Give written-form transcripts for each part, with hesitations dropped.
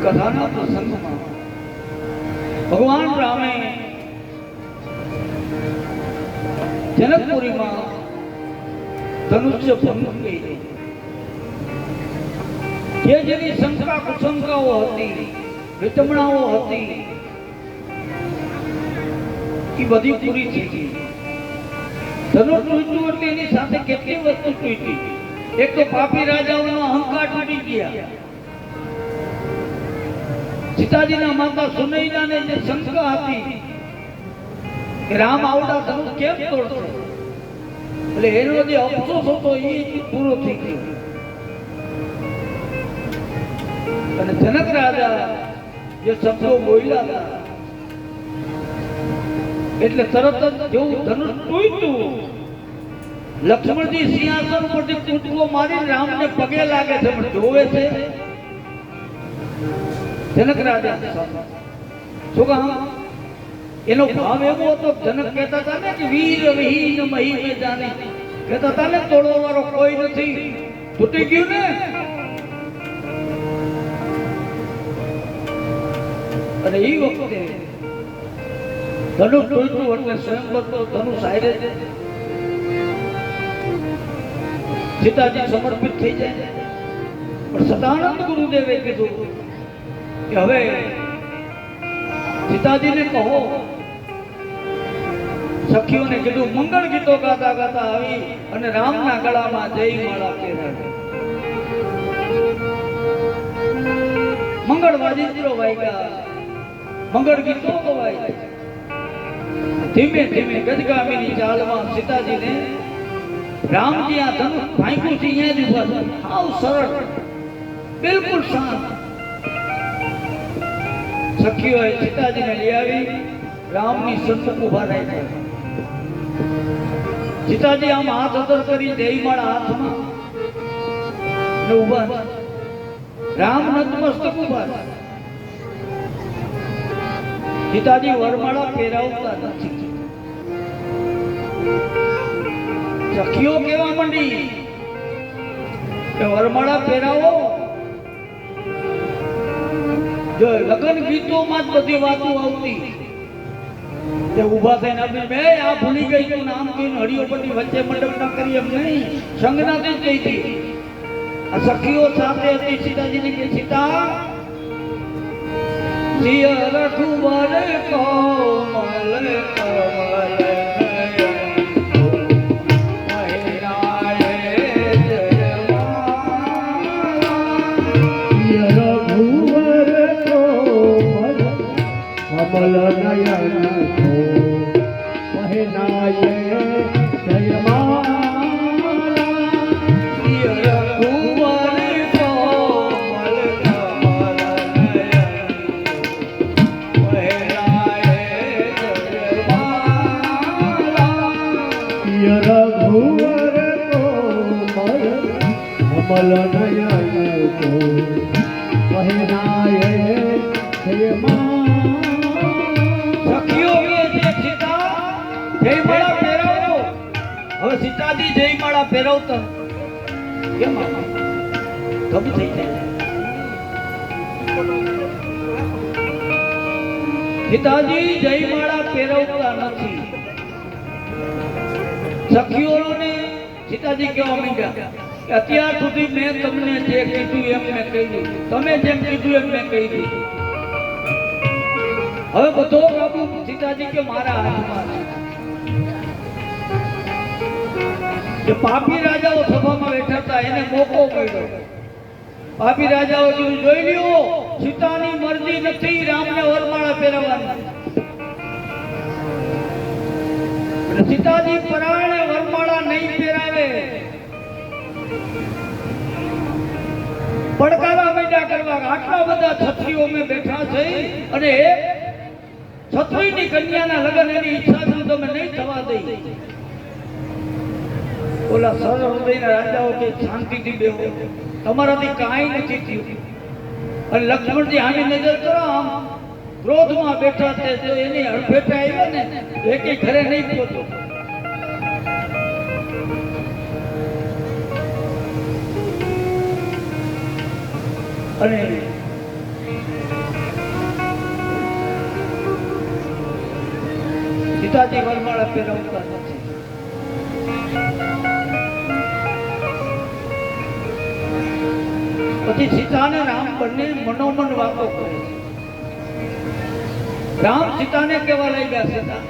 કથાના પ્રસંગમાં ભગવાન રામે જનકપુરીમાં ધનુષ્ય ભંગ કરી જેની શંકા કુશંકાઓ હતી, વિતમણાઓ હતી, એ બધી પૂરી થઈ ગઈ. ધનુષ તૂટ્યું એટલે એની સાથે કેટલી વસ્તુ તૂટી. એક તો પાપી રાજાઓનો અહંકાર તૂટી ગયા. સીતાજીના માતા સુનૈનાને જે શંકા હતી કે રામ આવડા ધનુષ કેમ તોડશે, એટલે એનો જે અફસોસ હતો એ પૂરો થઈ ગયો. અને જનક રાજા જે શબ્દો બોલ્યા હતા એટલે તરત જ જેવું ધનુષ તૂટ્યું, લક્ષ્મણજી સિંહાસન પરથી કૂદકો મારી રામને પગે લાગે છે, પણ જોવે છે જનક રાજા. શું કામ? એનો ભાવ એવો હતો. જનક કહેતા હતા ને કે વીર વિહીન મહી મે જાને, કહેતા હતા ને તોડવા વાળો કોઈ નથી, તૂટી ગયું ને. અને એ વખતે ધનુષ તૂટ્યું એટલે સ્વયંવર તો ધનુષ હારે સીતાજી સમર્પિત થઈ જાય. પણ સદાનંદ ગુરુદેવે કીધું કે હવે સીતાજીને કહો. સખીઓને કીધું મંગળ ગીતો ગાતા ગાતા આવી અને રામના ગળામાં જય માળા પહેરાવી. મંગળ વાજિંત્રો વાગ્યા, મંગળ ગીતો ગવાય. ધીમે ધીમે ગજગામીની ચાલમાં સીતાજીને રામજી આ ધનુષ ભાંગ્યું છે અહીંયા જ ઉભા છે, હાવ સરળ, બિલકુલ શાંત. સખીઓએ સીતાજીને લઈ આવી રામની સન્મુખ ઉભા રાખ્યા. સીતાજી આમ હાથ અદર કરી જયમાળા હાથમાં ને ઉભા. રામ નતમસ્તક ઉભા. સીતાજી વરમાળા પહેરાવતા નથી. સખીઓ કેવા માંડી કે વરમાળા પહેરાવો. જો લગ્ન ગીતોમાં જ બધી વાતો આવતી. તે ઊભા થઈને આપી બે આ ભૂલી ગઈ તું નામ કહીને હળીઓ પરની વચ્ચે મંડપ ના કરી એમ નહીં, સંગનાથી જ ગઈ હતી. આ સખીઓ સાથે હતી. સીતાજીને કે સીતા સિય રઘુવર કોમલ કમલ कमल नयन को पहनाए जयमाला सिय रघुवर પહેરાય જય માં સખીઓ કે છે સીતા જયમાળા પહેરાવો. હવે સીતાજી જયમાળા પહેરાવતા કેમ ગમ થઈ જાય. સીતાજી જયમાળા પહેરાવતા નથી. સખીઓને સીતાજી કહેવા માંડ્યા કે અત્યાર સુધી મેં તમને જે કીધું એમ મેં કહ્યું, તમે જેમ કીધું એમ મેં કહી દીધું. હવે બધો કાબુ સીતાજી કે મારા હાથમાં છે. જે પાપી રાજાઓ સભામાં બેઠા હતા એને મોકો મળ્યો. પાપી રાજાઓ જોઈ લ્યો સીતાની મરજી નથી રામને વરમાળા પહેરાવવાની. અને સીતાજી પરાણે વરમાળા નહીં પહેરાવે. પડકારા માંડ્યા કરવા આટલા બધા છત્રીઓ મેં બેઠા છે અને એક છત્રીની કન્યાના લગ્ન એની ઈચ્છા છે તમે નહીં થવા દઈ. ઓલા સરળ હૃદયના રાજાઓ કે શાંતિથી બેહો, તમારાથી કાંઈ નથી થયું. અને લક્ષ્મણજી આની નજર કરો આમ ક્રોધમાં બેઠા છે તો એની હડફેટે આવ્યા ને એકે ઘરે નહીં પહોંચો. અને સીતાજી વરમાળા પહેરાવતા નથી. પછી સીતા અને રામ બંને મનોમન વાતો કરે છે. રામ સીતાને કહેવા લાગ્યા સીતા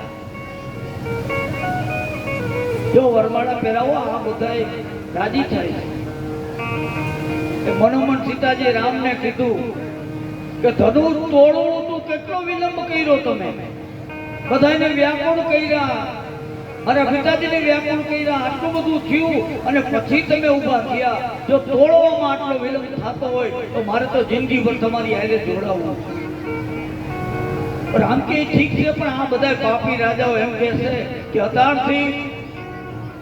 જો વરમાળા પહેરાવો આ બધાય રાજી થાય છે. મનોમન સીતાજી રામને કીધું કે ધનુર તોડવું તું કેટલો વિલંબ કર્યો તમે, બધાને વ્યાકુળ કર્યા અને પિતાજીને વ્યાકુળ કર્યા, આટલું બધું થયું અને પછી તમે ઊભા થયા. જો તોડવામાં આટલો વિલંબ થતો હોય તો મારે તો જિંદગીભર તમારી હારે જોડાવવું. પણ આમ કે ઠીક છે પણ આ બધા પાપી રાજાઓ એમ કહે છે કે અત્યારથી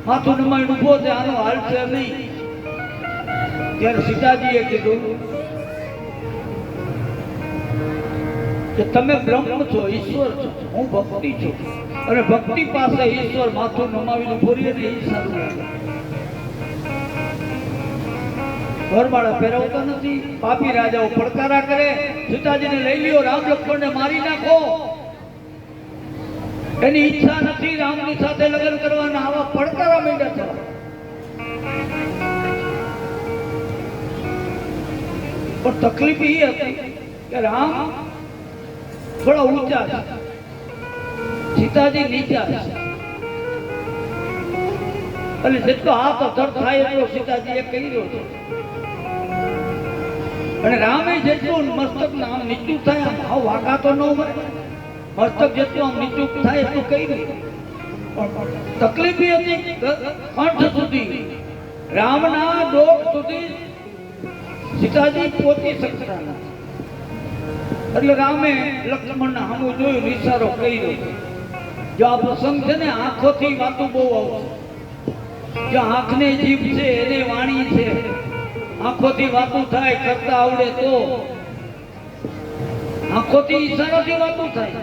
માથું નમાઈને ઊભો છે, આનો હાલ છે નહીં. ત્યારે સીતાજીએ કીધું કે તમે બ્રહ્મ છો, ઈશ્વર છો, હું ભક્તિ છું અને ભક્તિ પાસે ઈશ્વર માથું નમાવીને ઊભો રહે ને એ સારું લાગે. વરમાળા પહેરાવતા નથી. પાપી રાજાઓ પડકારા કરે સીતાજીને લઈ લ્યો, રામ લક્ષ્મણને મારી નાખો. એની ઈચ્છા નથી રામની સાથે લગ્ન કરવાના. આવા પડકારા માંડ્યા થવા. પણ તકલીફ એ હતી કે રામ થોડા ઊંચા છે, સીતાજી નીચા છે. અને જેટલો હાથ અધર થાય એટલો સીતાજી એ કર્યો છે. અને રામે જેટલું મસ્તક આમ નીચું થાય આમ ભાવ વાગા તો ન મળે, મસ્તક જેટલું આમ નીચું થાય એટલું કર્યું. પણ તકલીફ એ હતી કંઠ સુધી, રામના ડોક સુધી સીતાજી પહોંચી શકતા નથી. એટલે રામે લક્ષ્મણને સામું જોયું, ઈશારો કર્યો. જો આ પ્રસંગ છે ને આંખોથી વાતું બહુ આવશે. જો આંખને જીભ છે એને વાણી છે, આંખોથી વાતું થાય કરતા આવડે તો. આંખોથી ઈશારાથી વાતું થાય.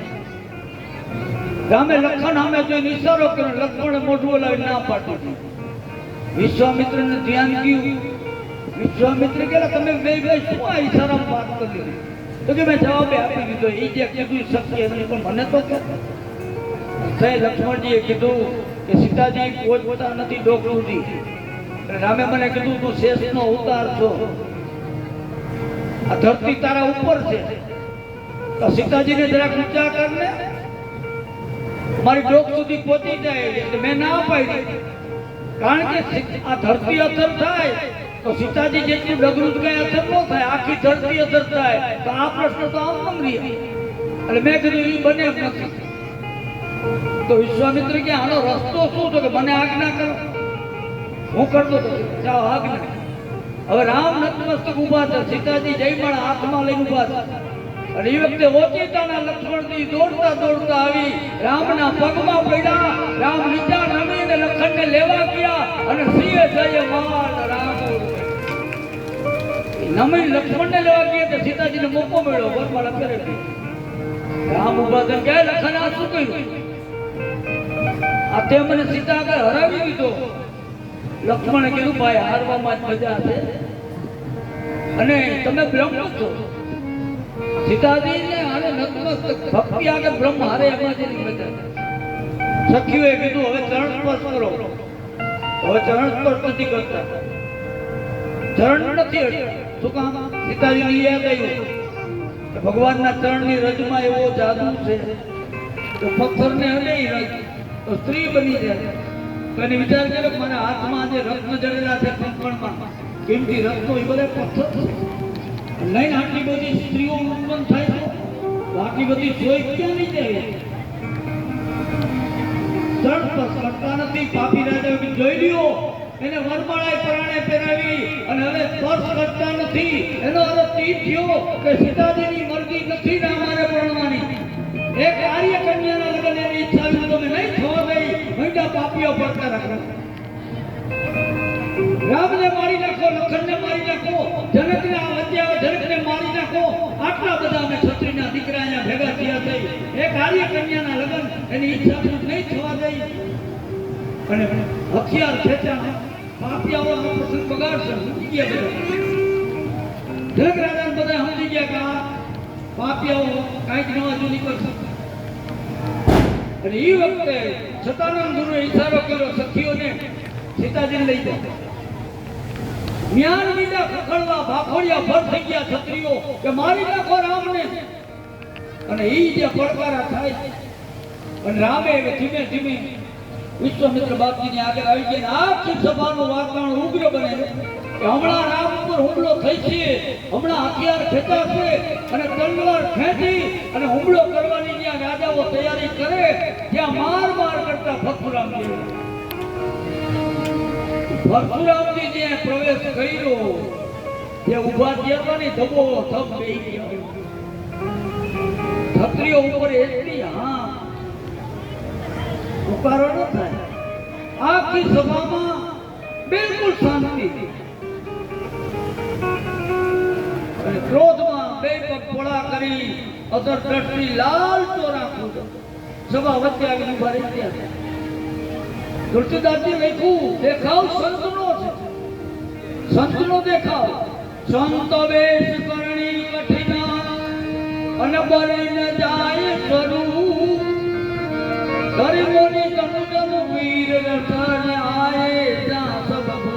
રામે લખન સામે જોઈને ઈશારો કર્યો, લક્ષ્મણે મોઢું હલાવી ના પાડી. વિશ્વામિત્રને ધ્યાન ગયું. વિશ્વામિત્ર કહે તમે બે શું આ ઈશારામાં વાત કરી? તો કે મેં જવાબ આપી દીધો, એ જે કીધું શક્ય નથી પણ મને તો લક્ષ્મણજીએ કીધું કે સીતાજી પહોંચતા નથી ડોક સુધી. રામે મને કીધું તું શેષનો અવતાર છો, આ ધરતી તારા ઉપર છે, તો સીતાજીને જરાક ઊંચા કરને, મારી ડોક સુધી પહોંચી જાય. એટલે મેં ના પાડી, કારણ કે આ ધરતી અસર થાય તો સીતાજી જેટલું ડગરું કઈ અસર ન થાય, આખી ધરતી અસર થાય તો આ પ્રશ્ન તો આમ નમરી. એટલે મેં કીધું એ બને એમ નથી. તો વિશ્વામિત્ર કે આનો રસ્તો શું? તો કે મને આજ્ઞા કરો. હું કરતો હતો, જાઓ આજ્ઞા. હવે રામ નતમસ્તક ઊભા છે, સીતાજી જયમાળા હાથમાં લઈને ઊભા છે. અને એ વખતે ઓચિતાના લક્ષ્મણજી દોડતા દોડતા આવી રામના પગમાં પડ્યા. રામ નીચા નમીને લખનને લેવા ગયા અને સિંહે જય માન રામ નમી લક્ષ્મણને લેવા ગયા તો સીતા મોકો મળ્યો વરમાળા કરે રામ ઉભા થઈને કહે લખન આ શું કર્યું આ તે મને સીતા આગળ હરાવી દીધો લક્ષ્મણે કીધું ભાઈ હારવામાં જ મજા છે અને તમે બ્રહ્મ છો સીતાજીને અને નતમસ્તક ભક્તિ આગળ બ્રહ્મ હારે એમાં જેની મજા સખીઓએ કીધું હવે ચરણ સ્પર્શ કરો હવે ચરણ સ્પર્શ નથી કરતા ચરણ નથી શું કામ સીતાજીને યાદ આવ્યું કે ભગવાનના ચરણની રજમાં એવો જાદુ છે તો પથ્થરને હલે રજ તો સ્ત્રી બની જાય તો એને વિચાર કર્યો કે મારા હાથમાં જે રત્ન જડેલા છે કંકણમાં કિંમતી રત્નો એ બધા પથ્થર લઈને આટલી બધી સ્ત્રીઓ ઉત્પન્ન થાય છે તો આટલી બધી જોઈ ક્યાં નહીં જાય ચરણ સ્પર્શ કરતા નથી પાપી રાજા જોઈ લ્યો એને વરમાળાએ પરાણે પહેરાવી અને હવે સ્પર્શ કરતા નથી એનો અર્થ એ થયો કે સીતાજીની મરજી નથી ને અમારે પરણવાની એક આર્ય કન્યાના લગ્ન એની ઈચ્છા હતી તમે નહીં થવા દઈ મહિના પાપીઓ પડતા રાખો રામને મારી નાખો લખનને મારી નાખો જનકને આ હત્યા જનકને મારી નાખો આટલા બધા અમે ક્ષત્રિયના દીકરા અહીંયા ભેગા થયા થઈ એક આર્ય કન્યાના લગ્ન એની ઈચ્છા નહીં થવા દઈ અને હથિયાર ખેંચ્યા પાપિયાઓ આ પ્રસંગ બગાડશે સમજી ગયા બધા જનક રાજા બધા સમજી ગયા કે આ પાપિયાઓ કાંઈક નવા જૂની કરશે અને એ વખતે સતાનંદ ગુરુએ ઈશારો કર્યો સખીઓને સીતાજીને લઈ જાય જ્ઞાન વિના ખખડવા ભાખોડિયા ભર થઈ ગયા ક્ષત્રિયો કે મારી નાખો રામને અને એ જે પડકારા થાય અને રામે ધીમે ધીમે વિશ્વામિત્ર બાપજીની આગળ આવી ગયા આખી સભાનું વાતાવરણ ઉગ્ર બને કે હમણાં રામ ઉપર હુમલો થઈ છે હમણાં હથિયાર ખેંચાશે અને તલવાર ખેંચી અને હુમલો કરવાની જ્યાં રાજાઓ તૈયારી કરે ત્યાં માર કરતા પરશુરામજી જે પ્રવેશ કર્યો જે ઉભા થયા હતા ને ધબો ધબ બેહી ગયા ક્ષત્રિયો ઉપર એટલી હા ઉકારો ન થાય આખી સભામાં બિલકુલ શાંતિ અને ક્રોધમાં બે પગ પોળા કરી અધર દ્રષ્ટિ લાલ ચોરા ખોજો સભા વચ્ચે આવીને ઉભા રહી ગયા તુલસીદાસજી લખ્યું દેખાવ સંતનો છે સંતનો દેખાવ સંત વેશ કરણી કઠિના અને બળી ન જાય સ્વરૂપ ગરીબોની તનુજન વીર રસાને આયે ત્યાં સબબ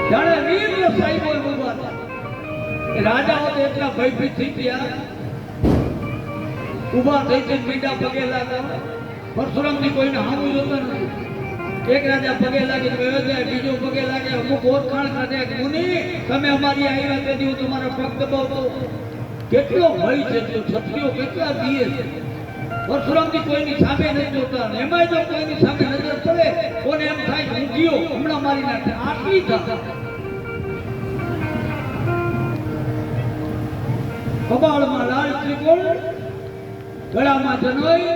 જાણે વીર સાહેબો ઉભા હતા રાજાઓ તો એટલા ભયભીત થઈ ગયા ઉભા થઈ છે મીંડા પગે લાગ્યા પરશુરામજી કોઈને હામું જોતા નથી એક રાજા પગે લાગી ગયો જાય બીજો પગે લાગે અમુક ઓળખાણ કરે મુનિ તમે અમારી આવ્યા તેથી હું તમારા પગ દબાવતો કેટલો ભય છે ક્ષત્રિયો કેટલા દીએ છે પરશુરામજી કોઈની સામે નથી જોતા એમાંય જો કોઈની સામે નજર પડે કોને એમ થાય હું ગયો હમણાં મારી નાખે આટલી થતા કપાળમાં લાલ ત્રિકોણ ગળામાં જનોઈ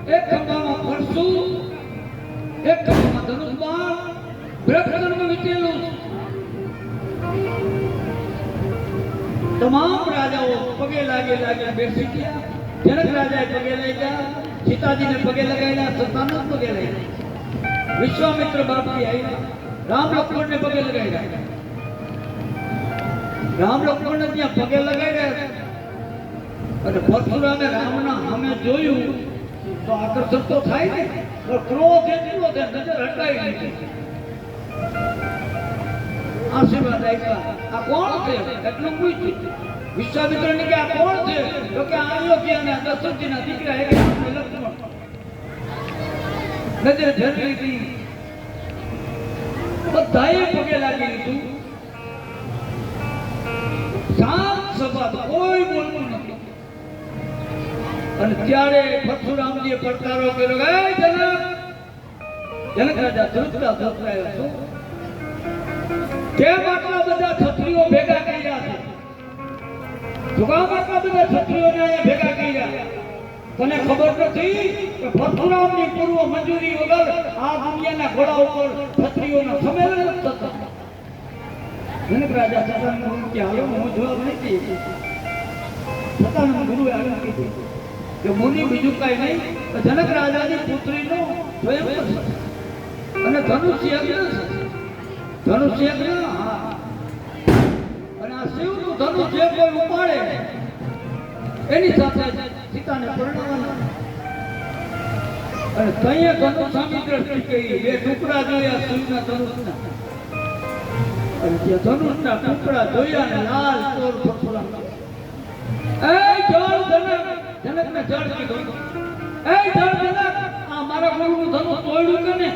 એક ખંભામાં પરશુ એક ખંભામાં ધનુષ બાણ બ્રહ્મકર્મ વીતેલું તમામ રાજાઓ પગે લાગે બેસી ગયા જનક રાજાએ પગે લાગ્યા સીતાજીને પગે લગાવ્યા સતાનંદ પગે લાગ્યા વિશ્વામિત્ર બાપજી આવ્યા રામ લક્ષ્મણને પગે લગાવ્યા રામ લક્ષ્મણને ત્યાં પગે લગાવ્યા અને પરશુરામે રામના સામે જોયું તો આકર્ષણ તો થાય ને તો ક્રોધ એટલો છે નજર હટાવી લીધી આશીર્વાદ આપ્યા આ કોણ છે એટલું પૂછ્યું વિશ્વામિત્રને કે આ કોણ છે તો કે અયોધ્યાના દશરથજીના દીકરા એક લક્ષ્મણ નજર ધરી લીધી બધાએ પગે લાગી લીધું શાંત સભા કોઈ બોલતું નથી અને ત્યારે પરશુરામજીએ પડકારો કર્યો હે જનક રાજા ધ્રુજતા ધ્રુજાયા છો કેમ આટલા બધા ક્ષત્રિયો ભેગા કર્યા છે જુગામ આટલા બધા ક્ષત્રિયોને અહીંયા ભેગા કર્યા તને ખબર નથી કે પરશુરામની પૂર્વ મંજૂરી વગર આ દુનિયાના ઘોડા ઉપર ક્ષત્રિયોના સંમેલન થતા જનક રાજા સતાનંદ કે હાલો હું જવાબ નથી સદાનંદ ગુરુએ આગળ કીધું કે મુનિ બીજું કાંઈ નહીં, જનક રાજાની પુત્રીનો સ્વયં છે અને ધનુષ્ય યજ્ઞ છે. ધનુષ્ય યજ્ઞ, હા. અને આ શિવનું ધનુષ જે કોઈ ઉપાડે એની સાથે સીતાને પરણાવવાના. અને તઈએ ધનુષ સામી દ્રષ્ટિ કરી, બે ટુકડા જોયા શિવના ધનુષના. અને જે ધનુષના ટુકડા જોયા ને લાલ ચોર પરશુરામ, એ જળ જનકને જળ કીધું, એ જળ જનક, આ મારા ગુરુનું ધનુષ તોડ્યું કે ને?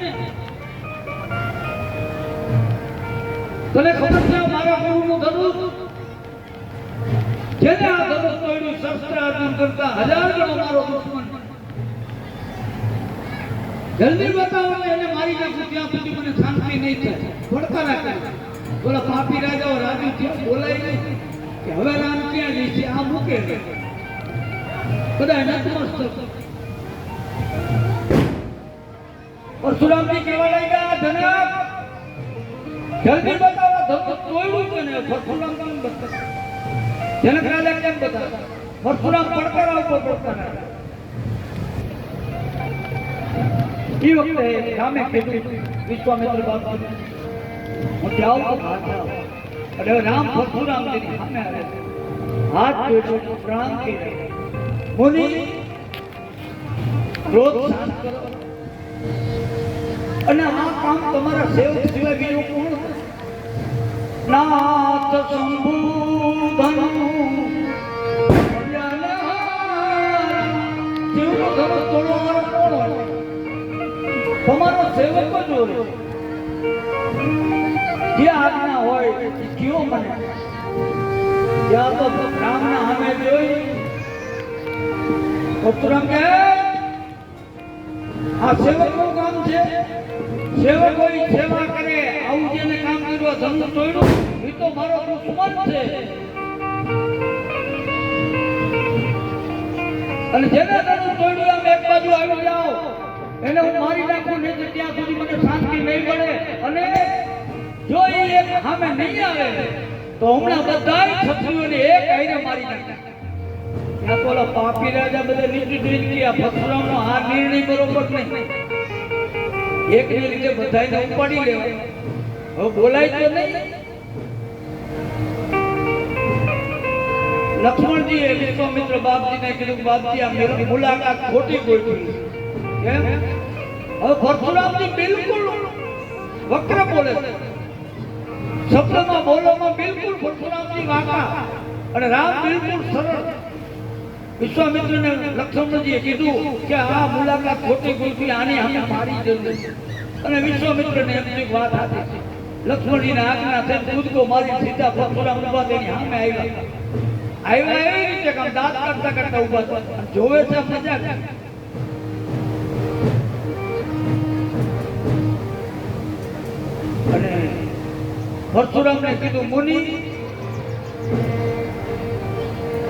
તને ખબર છે મારા ગુરુનું ધનુષ? જેને આ ધનુષ તોડ્યું શસ્ત્ર અર્જુન કરતા 1000 ગણો મારો દુશ્મન. જલ્દી બતાવો ને એને મારી નાખું, ત્યાં સુધી મને શાંતિ નહીં થાય. ભડકા કરે. બોલા પાપી રાજાઓ રાજુ થયા, બોલાય નહીં કે હવે રામ ક્યાં જઈ છે, આ મૂકે બધા નતમસ્તક. પરશુરામજી કહેવા લાગ્યા, જનક જલ્દી બતાવો ધનુષ તોડ્યું કે ને? પરશુરામ કેમ બતાવે? જનક રાજા કેમ બતાવે? પરશુરામ પડકારા ઉપર પડકારા. એ વખતે રામે કીધું વિશ્વામિત્ર બાપુ, હું જાઉં તો હાથ આવ. અને રામ પરશુરામજીની સામે આવે, હાથ જોડ્યો, પ્રણામ કર્યા. મુનિ, ક્રોધ શાંત કરો. અને આ કામ તમારા સેવક સિવાય બીજું કોણ? નાથ શંભુધન શિવનો ધનુષ તોડવાનો કોણ હોય? તમારો સેવક જ હોય. જે આજ્ઞા હોય એ કયો મને. ત્યાં તો રામના સામે જોઈ પરશુરામ કહે, આ સેવકનું કામ છે. સેવકોની સેવા કરે, આવું જેને કામ કર્યું, ધનુષ તોડ્યું, એ તો મારો દુશ્મન છે. અને જેને ધનુષ તોડ્યું આમ એક બાજુ આવી જાઓ, એને હું મારી નાખું, નહીં તો ત્યાં સુધી મને શાંતિ નહીં મળે. અને જો એ એક સામે નહીં આવે તો હમણાં બધાય ક્ષત્રિયોને એક આઈને મારી નાખે. ત્યાં તો ઓલા પાપી રાજા બધા નીચે જોઈ ગયા, પરશુરામનો આ નિર્ણય બરોબર નહીં. એકને લીધે બધાને ઉપાડી લેવાય. હવે બોલાય તો નહીં. લક્ષ્મણજીએ વિશ્વામિત્ર બાપજીને કીધું, બાપજી આ મેરી મુલાકાત ખોટી ગોઠવી. કેમ? હવે પરશુરામજી બિલકુલ વક્ર બોલે છે. શબ્દમાં બોલવામાં બિલકુલ પરશુરામજી વાંકા અને રામ બિલકુલ સરળ. વિશ્વામિત્રને લક્ષ્મણજીએ કીધું કે આ મુલાકાત ખોટી ગોઠવી, આની અમે મારી જરૂર છે. અને વિશ્વામિત્રને એમની વાત હતી. લક્ષ્મણજીને આજ્ઞા થઈ, કૂદકો મારી સીધા પરશુરામ ઉભા થઈને સામે આવ્યા. એવી રીતે કામ દાંત કાઢતા કાઢતા ઉભા થયા. જોવે છે મજાક. અને પરશુરામને કીધું, મુનિ,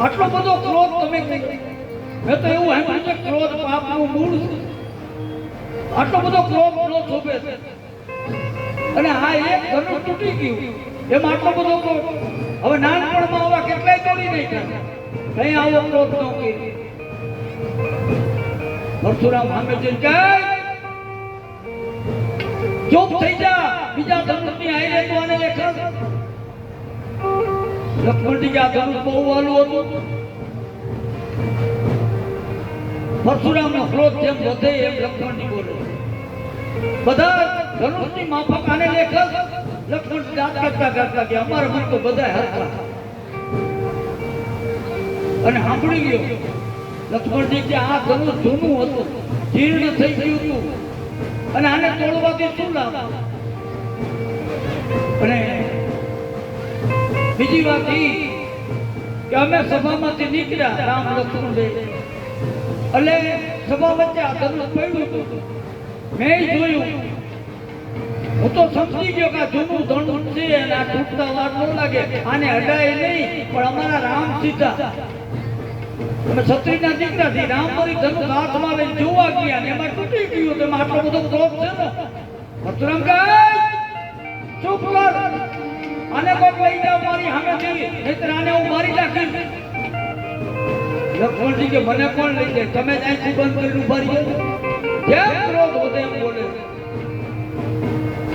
આટલો બધો ક્રોધ તમે કર્યો? મેં તો એવું સાંભળ્યું છે ક્રોધ પાપનું મૂળ છે. આટલો બધો ક્રોધ નો શોભે છે. અને આ એક ધનુષ તૂટી ગયું, એમાં આટલો બધો ક્રોધ. હવે નાનપણમાં આવા કેટલાય તોડી નાખ્યા, કઈ આવો ક્રોધ ન કર્યો. પરશુરામ સામે જઈને કહે, ચૂપ થઈ જા, બીજા ધનુષની આઈને તો આને લેખા. લક્ષ્મણજી કે આ ધનુષ બહુ વાલું હતું. પરશુરામનો ક્રોધ જેમ વધે એમ લક્ષ્મણજી બોલે, બધા ધનુષની માફક આને લેખા. લક્ષ્મણ દાંત કાઢતા કાઢતા કે અમારા મન તો બધા હરખા. અને સાંભળી ગયો લક્ષ્મણજી કે આ ધનુષ જૂનું હતું, જીર્ણ થઈ ગયું હતું, અને આને તોડવાથી શું લાભ? અને બીજી વાત એ કે અમે સભામાંથી નીકળ્યા, રામ લક્ષ્મણ બે, એટલે સભા વચ્ચે આ ધનુષ પડ્યું હતું. મેં જોયું, હું તો સમજી ગયો કે આ જૂનું ધનુષ છે અને આ તૂટતા વાર ન લાગે, આને હડાય નહીં. પણ અમારા રામ સીધા, અમે ક્ષત્રિયના દીકરાથી રામ મારી ધનુષ હાથમાં લઈને જોવા ગયા ને એમાં તૂટી ગયું. તેમાં આટલો બધો ક્રોધ છે ને. પરશુરામ કહે, ચૂપ કર, આને કોક લઈ જાવ મારી સામેથી, નહીંતર આને હું મારી નાખીશ. લક્ષ્મણજી કે મને કોણ લઈ જાય? તમે જ આંખું બંધ કરીને ઉભા રહી જાઓ. જેમ ક્રોધ વધે એમ બોલે.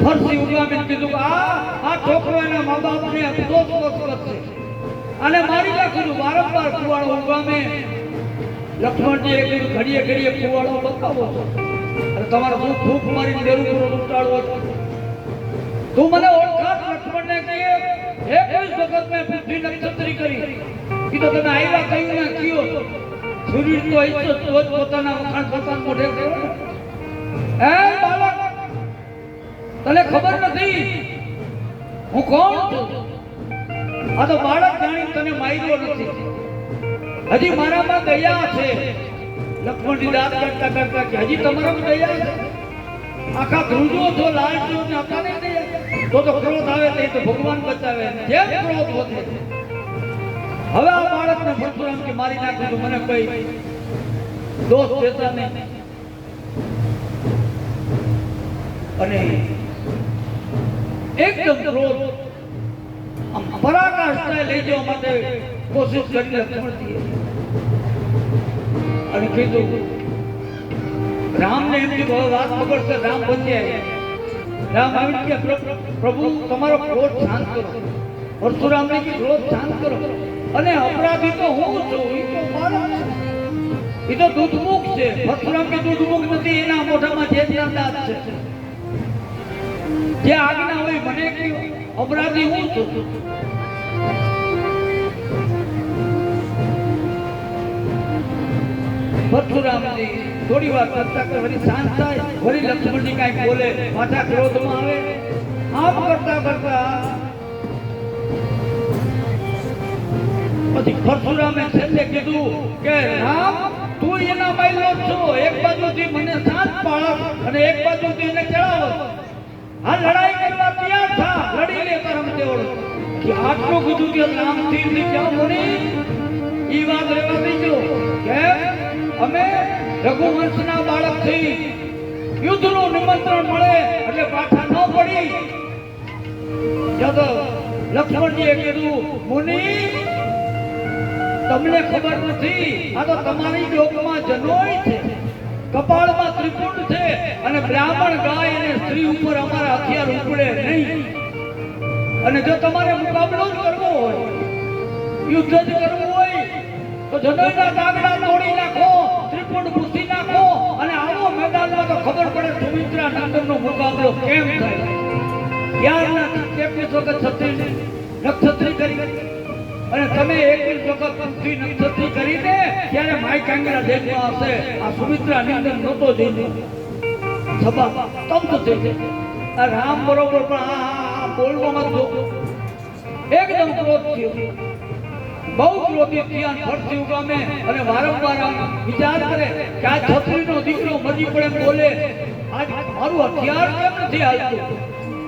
ફરસી ઉગામીને કીધું કે આ છોકરો એના મા બાપને અફસોસ કરશે અને મારી નાખ્યું. વારંવાર કુવાડો ઉગામે. લક્ષ્મણજીએ કીધું ઘડીએ ઘડીએ કુવાડો બતાવો છો અને તમારે શું ફૂંક મારીને દેરું પૂરો ઉતાળવો છો? તું મને ઓળખાત? લક્ષ્મણને કહીએ 21 વખત મેં પૃથ્વી નક્ષત્રી કરી. કીધું તમે આવ્યા કહ્યું ને કયો સૂર્ય તો ઈચ્છો તો જ પોતાના વખાણ પોતાના મોઢે કરો. હે બાળક, તને ખબર નથી હું કોણ છું? આ તો બાળક જાણી તને માર્યો નથી. હજી મારામાં દયા છે. લક્ષ્મણજી દાંત કરતા કરતા કે હજી તમારામાં દયા છે? આખા ધ્રુજો છો, લાલ છો ને અકાને દયા? તો ક્રોધ આવે તો ભગવાન બચાવે. જેમ ક્રોધ વધે હવે આ બાળકને પરશુરામ કે મારી નાખ્યું. મને કોઈ દોષ દેતા નહીં. અને એકદમ ક્રોધ આમ પરાકાષ્ઠાએ લઈ જવા માટે કોશિશ કરી લક્ષ્મણજીએ અને કીધું રામને એમ કીધું હવે વાત ખબર છે. રામ બચ્યા. રામ આવીને કે પ્રભુ તમારો ક્રોધ શાંત કરો. પરશુરામને કે ક્રોધ શાંત કરો. અને અપરાધી તો હું છું, એ તો મારા છે. એ તો દૂધમુખ છે. પરશુરામ કે દૂધમુખ નથી, એના મોઢામાં જેટલા દાંત છે. જે આજ્ઞા હોય મને કહ્યું, અપરાધી હું છું. પરશુરામજી થોડી વાર કરતા વળી શાંત થાય. વળી લક્ષ્મણજી કાંઈક બોલે, પાછા ક્રોધમાં આવે. આમ કરતા કરતા પછી પરશુરામે છેલ્લે કીધું કે રામ તું એના માયલો છો. એક બાજુથી મને શાંત પાડ અને એક બાજુથી એને ચડાવ. આ લડાઈ કરવા તૈયાર થા, લડી લે કરમ દેવડો. કે આટલું કીધું કે રામ તીરની ક્યાં બોલી ઈ વાત રહેવા દીજો. કે અમે રઘુવંશના બાળક થઈ, યુદ્ધનું નિમંત્રણ મળે એટલે પાછા ન પડી. જતો લક્ષ્મણજીએ કીધું મુનિ તમને ખબર નથી, આ તો તમારી ડોકમાં જનોય છે, કપાળમાં ત્રિપુટ છે અને બ્રાહ્મણ ગાય અને સ્ત્રી ઉપર અમારા હથિયાર ઉપડે નહીં. અને જો તમારે મુકાબલો જ કરવો હોય, યુદ્ધ જ કરવું હોય તો જનોયના કાગડા તોડી નાખો, ત્રિપુટ ભૂસી નાખો અને આવો મેદાનમાં તો ખબર પડે સુમિત્રા નંદનનો મુકાબલો કેમ થાય. યારના 21 વખત નક્ષત્રી કરી અને તમે 21 વખત પૃથ્વી નક્ષત્રી કરીને ત્યારે માય કાંગડા દેખવા હશે. આ સુમિત્રા નંદન નહોતો જોઈને સભા તંગ થઈ જાય. આ રામ બરોબર પણ આ બોલવામાં જો એકદમ ક્રોધ થયો. બહુ ક્રોધિત થયા. ફરતી ઉગામે અને વારંવાર વિચાર કરે કે આ છત્રીનો દીકરો મરી પડે બોલે, આજ મારું હથિયાર કેમ નથી હાલતું.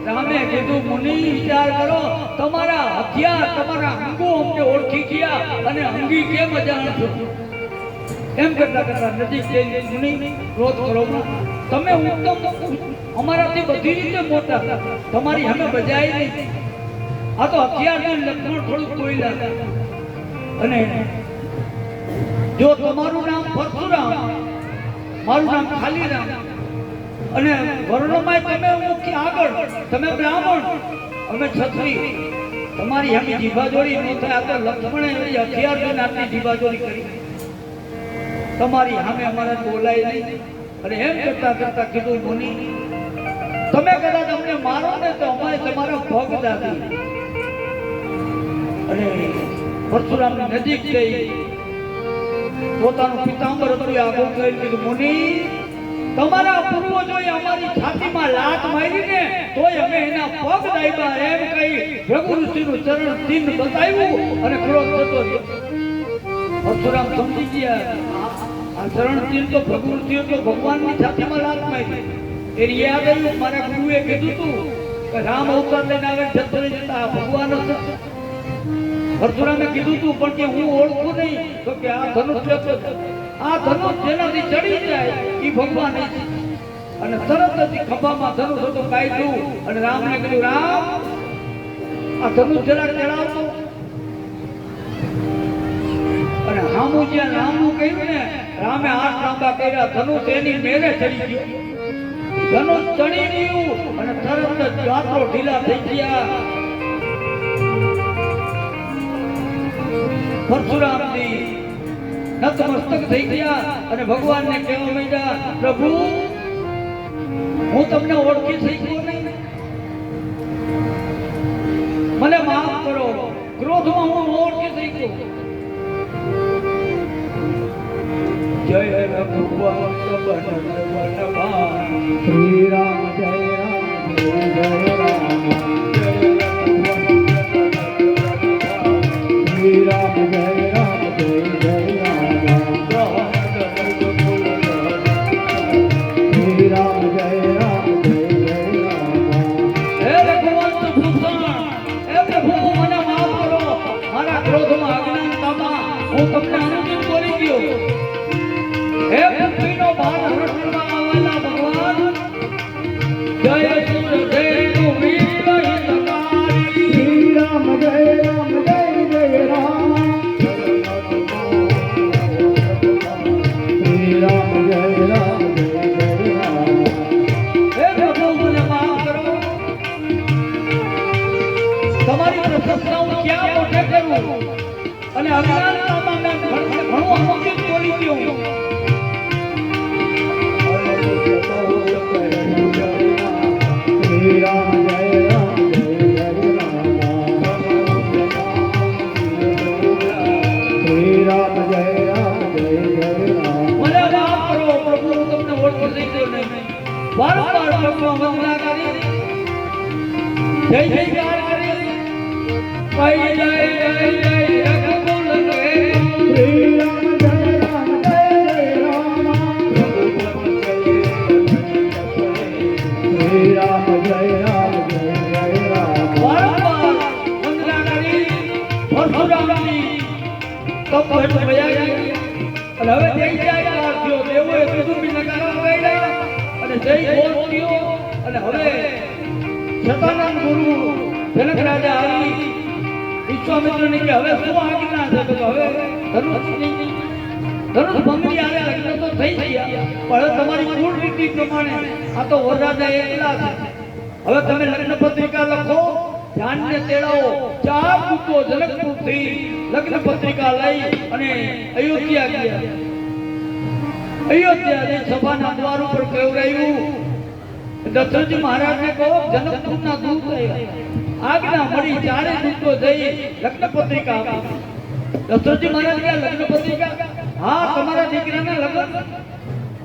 રામે કીધું મુનિ વિચાર કરો, તમારા હથિયાર તમારા અંગો અમને ઓળખી ગયા અને અંગી કેમ અજાણ છો. એમ કરતા કરતા નજીક જઈને મુનિ ક્રોધ કરો. તમે ઉત્તમ અમારાથી બધી રીતે મોટા, તમારી અમે બજાય નહીં. આ તો હથિયારનું લક્ષ્મણ થોડુંક કોઈલા. અને જો તમારું નામ પરશુરામ, મારું નામ ખાલીરામ અને વર્ણમાં તમે મુખ્ય આગળ, તમે બ્રાહ્મણ અમે ક્ષત્રિય, તમારી અમે જીભાજોડી ન થાય. આ તો લક્ષ્મણે હથિયાર જોઈને આટલી જીભાજોડી કરી. તમારી સામે અમારા બોલાય નહીં. અને એમ કરતા કરતા કીધું મુનિ તમે કદાચ અમને મારો ને તો અમારે તમારા ભોગ દાદી. અને પરશુરામની નજીક જઈ પોતાનું પિતાંબર હતું આગળ કરી કીધું મુનિ તમારા પૂર્વજોએ અમારી છાતીમાં લાત મારીને તોય અમે એના પગ દાબ્યા. એમ કહી ભૃગુ ઋષિનું ચરણ ચિહ્ન બતાવ્યું અને ક્રોધ થતો રહ્યો. પરશુરામ સમજી ગયા આ ચરણ ચિહ્ન તો ભૃગુ ઋષિ તો ભગવાનની છાતીમાં લાત મારી. એ યાદ આવ્યું મારા ગુરુએ કીધું તું કે રામ અવતાર લઈને આવે જત્રે જતા ભગવાન જ. પરશુરામે કીધું તું પણ કે હું ઓળખું નહીં. તો કે આ ધનુષ આ ધનુષ જેનાથી ચડી જાય એ ભગવાન છે. અને તરત જ ખભામાં ધનુષ હતું કાઢ્યું અને રામને કીધું રામ આ ધનુષ જરાક ચડાવતો. અને આમ આમું જ્યાં રામનું કહ્યું ને, રામે 8 લાંબા કર્યા, ધનુષ એની મેરે ચડી ગયું. ધનુષ ચડી ગયું અને તરત જ ગાત્રો ઢીલા થઈ ગયા. પરશુરામજી નતમસ્તક થઈ ગયા અને ભગવાનને કહેવા માંડ્યા, પ્રભુ હું તમને ઓળખી શક્યો નહીં, મને માફ કરો, ક્રોધમાં હું ઓળખી શક્યો. જય રઘુવંશ વનવાન શ્રી રામ જય રામ જય જય રામ શ્રી રામ જય રામ જય જય રામ શ્રી રામ જય રામ જય જય રામ. હે રઘુવંશ ભૂષણ, હે પ્રભુ મને માફ કરો, મારા ક્રોધમાં અજ્ઞાનતામાં હું તમને અનુચિત બોલી ગયો. હે પૃથ્વીનો ભાર હરણ કરવા આવેલા ભગવાન, જય સુરદેવનો વીર હિતકારી. શ્રી રામ જય રામ જય જય રામ શ્રી રામ જય રામ જય જય રામ. હે પ્રભુ મને માફ કરો, તમારી પ્રશંસા હું ક્યાં મોઢે કરું અને અજ્ઞાનતામાં મેં ઘણું અનુચિત બોલી ગયો. શ્રી રામ જય રામ જય જય રામ શ્રી રામ જય રામ જય જય રામ. મને માફ કરો પ્રભુ, હું તમને ઓળખી શક્યો નહીં. વારંવાર ભગવાન વંદના કરી, જય જયકાર કરી, કઈ જય જય જય રઘુકુલ દેવ. શ્રી રામ જય રામ જય જય રામ શ્રી રામ જય રામ જય જય રામ. વારંવાર વંદના કરી, પરશુરામની તપ હેઠળ વયા ગઈ અને હવે જય જયકાર થયો. દેવોએ કુટુંબી નગારા વગાડ્યા અને જય ઘોષ થયો. અને હવે શતાનંદ ગુરુ જનક રાજા આવી વિશ્વામિત્રને કે હવે શું આજ્ઞા છે? તો હવે ધનુષ ભંગની આરે લગ્ન તો થઈ ગયા, પણ હવે તમારી કુળ રીતિ પ્રમાણે આ તો વરરાજા એકલા છે. હવે તમે લગ્ન પત્રિકા લખો, ધ્યાનને તેડાવો. 4 દૂતો જનકપુરથી લગ્ન પત્રિકા લઈ અને અયોધ્યા ગયા. અયોધ્યાની સભાના દ્વાર ઉપર કેવરાયું, દશરથજી મહારાજને કહો જનકપુરના દૂત આજ્ઞા મળી. 4 દૂતો જઈ લગ્ન પત્રિકા આપી. દશરથજી મહારાજ કે લગ્ન પત્રિકા, હા તમારા દીકરાના લગ્ન.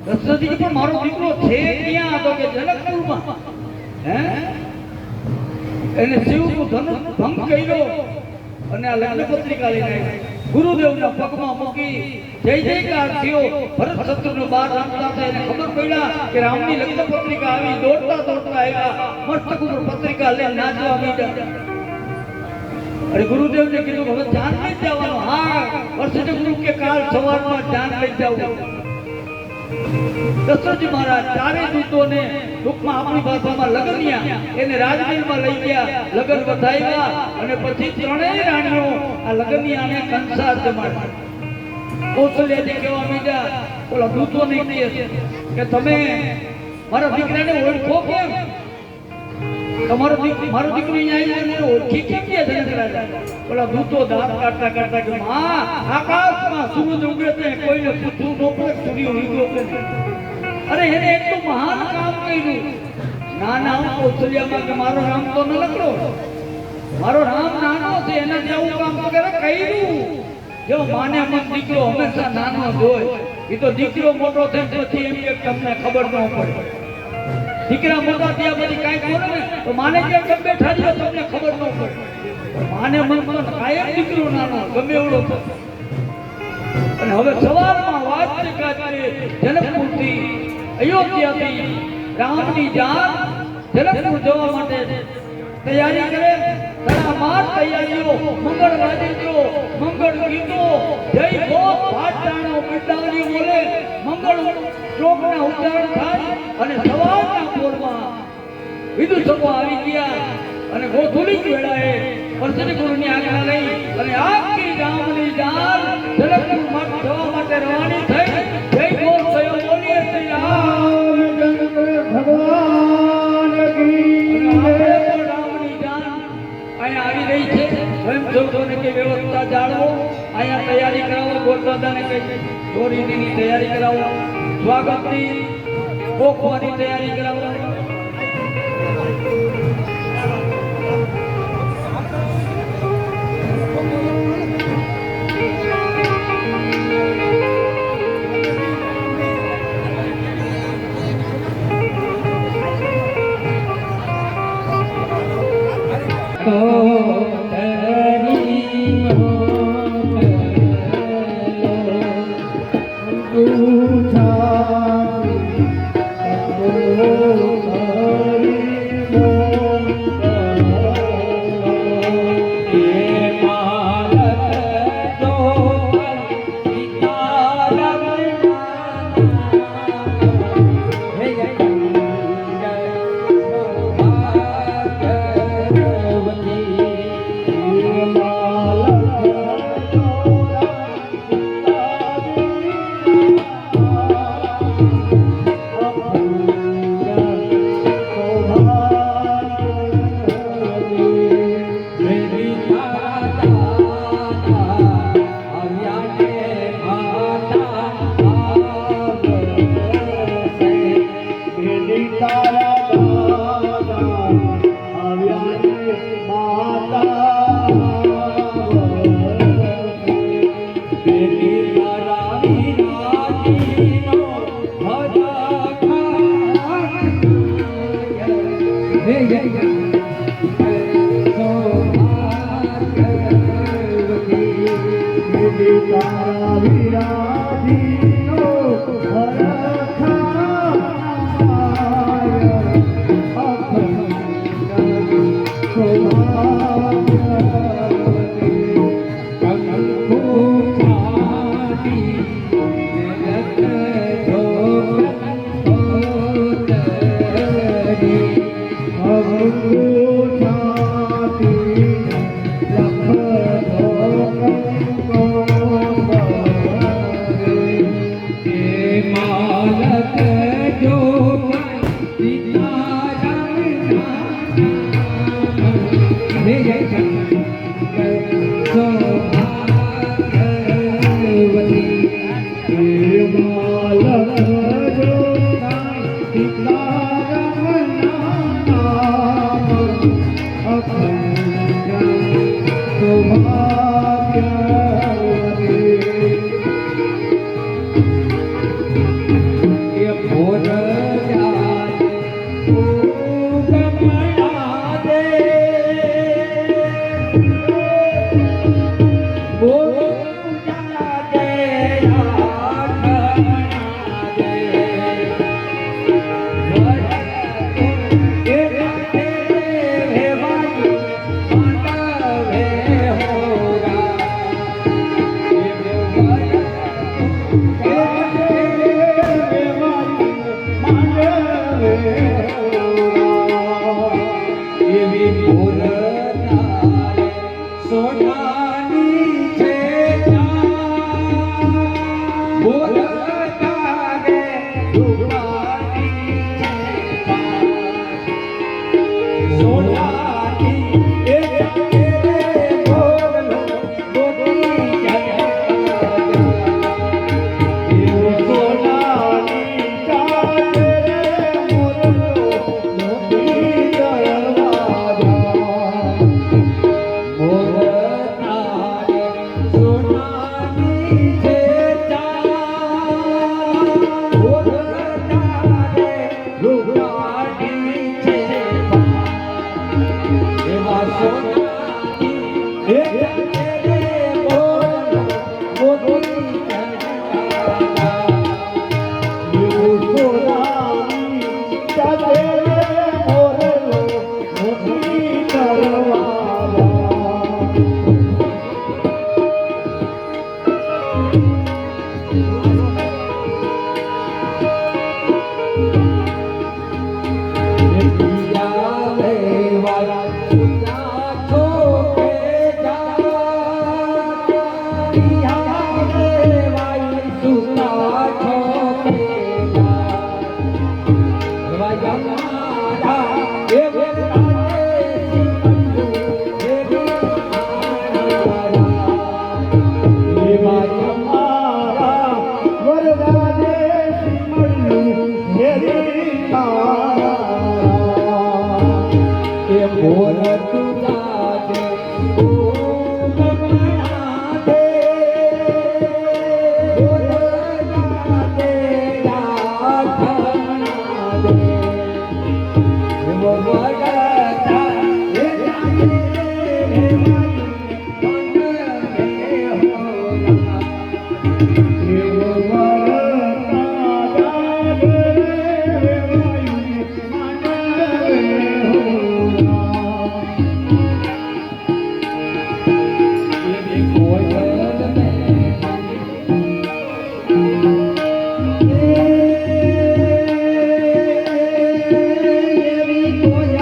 દશરથજી પણ મારો દીકરો છે ક્યાં? તો કે જનકપુરમાં. હે એને શિવનું ધનુષ ભંગ કર્યો અને આ લગ્ન પત્રિકા લઈને ગુરુદેવના પગમાં મૂકી જય જયકાર થયો. ભરત શત્રુનો બાર રમતા હતા, એને ખબર પડ્યા કે રામની લગ્ન પત્રિકા આવી. દોડતા દોડતા આવ્યા, મસ્તક ઉપર પત્રિકા લઈને નાચવા માંડ્યા. અરે ગુરુદેવને કીધું હવે જાન લઈ જવાનું. હા વર્ષે ગુરુ કે કાલ સવારમાં જાન લઈ જવું. દશરથજી મહારાજ 4 દૂતોને ટૂંકમાં આપણી ભાષામાં લગનિયા એને રાજમહેલમાં લઈ ગયા, લગન વધાવ્યા અને પછી 3 રાણીઓ આ લગનિયાને કંસાર જમાડ્યા. કૌશલ્યાજી કહેવા માંડ્યા, ઓલા દૂતોને કહે કે તમે મારા દીકરાને ઓળખો કેમ? મારો દીકરો અહીંયા આવીને ઓળખી કેમ ગયા જનક રાજા? ઓલા દૂતો દાંત કાઢતા કાઢતા કે માં આકાશમાં સૂરજ ઉગે છે, કોઈને પૂછવું ન પડે સૂર્ય ઉગ્યો કે. અરે એને એટલું મહાન કામ કર્યું. નાના કૌશલ્યામાં કે મારો રામ તો નલકડો, મારો રામ નાનો છે, એને જેવું કામ વગેરે કર્યું. જો માને મન દીકરો હંમેશા નાનો જ હોય. એ તો દીકરો મોટો થાય પછી એમ કે તમને ખબર ન પડે. દીકરા મોટા થયા પછી કાંઈ બોલે ને તો માને કે તમે બેઠા રહ્યો તમને ખબર ન પડે. માને મન કાયમ દીકરો નાનો ગમે એવડો હતો. અને હવે સવારમાં વાજતે ગાજતે જનકપુરથી અયોધ્યાથી રામની જાન જનકપુર જવા માટે તૈયારી કરે. તડામાર તૈયારીઓ, મંગળ વાજિત્રો, મંગળ ગીતો, જય ઘોષ, ભાટાણો, બિરદાવલી બોલે, મંગળ શ્લોકના ઉચ્ચારણ થાય અને સવારના પોરમાં વિદુષકો આવી ગયા અને ગોધુલી વેળાએ પરસરી ગુરુની આજ્ઞા લઈ અને આખી રામની જાન જનક પાલનપુર માટે જવા માટે રવાની થઈ જય બોલ થયો બોલીએ શ્રી રામ ભગવાન કી આપણે પણ રામની જાન અહીંયા આવી રહી છે સ્વયંસેવકોને કે વ્યવસ્થા જાળવો અહીંયા તૈયારી કરાવો ગોરદાદાને કે ચોરીની તૈયારી કરાવો સ્વાગતની ગોખવાની તૈયારી કરાવો એવો વરતા જાગે વાયુને માનવે હો એવી કોયલ ને એવી કોયલ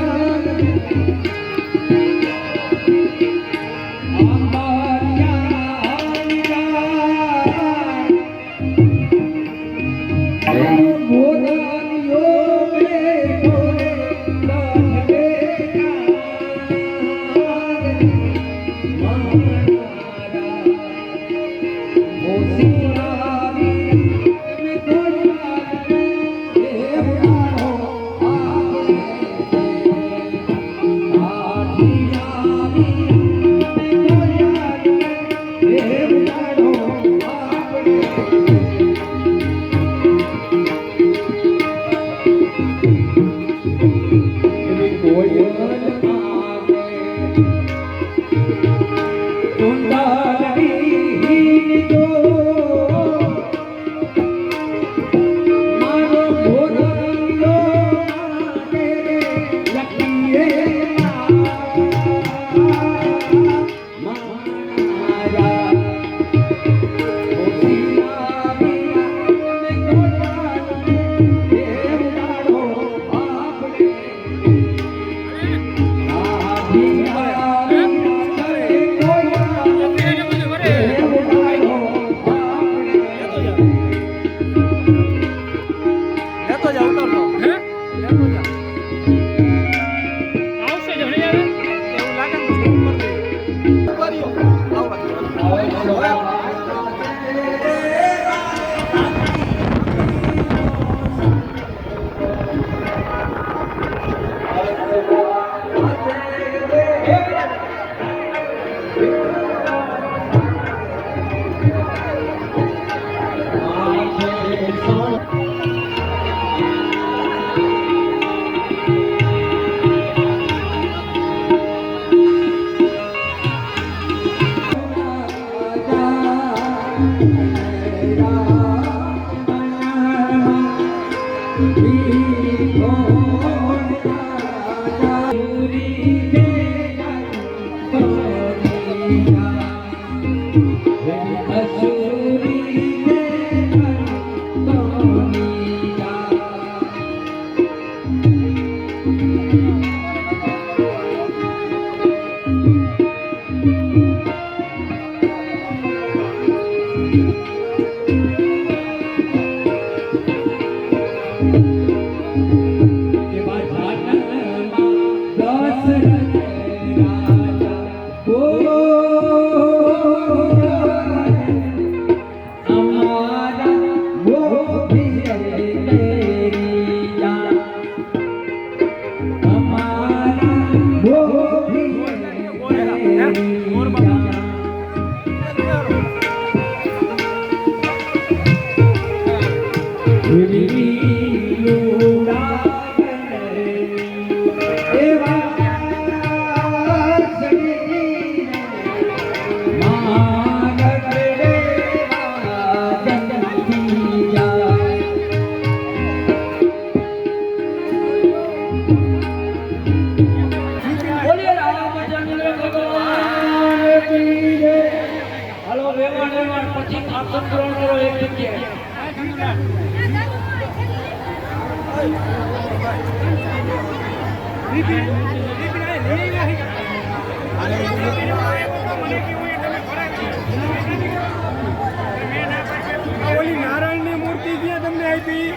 ઓલી નારાયણની મૂર્તિ ક્યાં તમને આપી?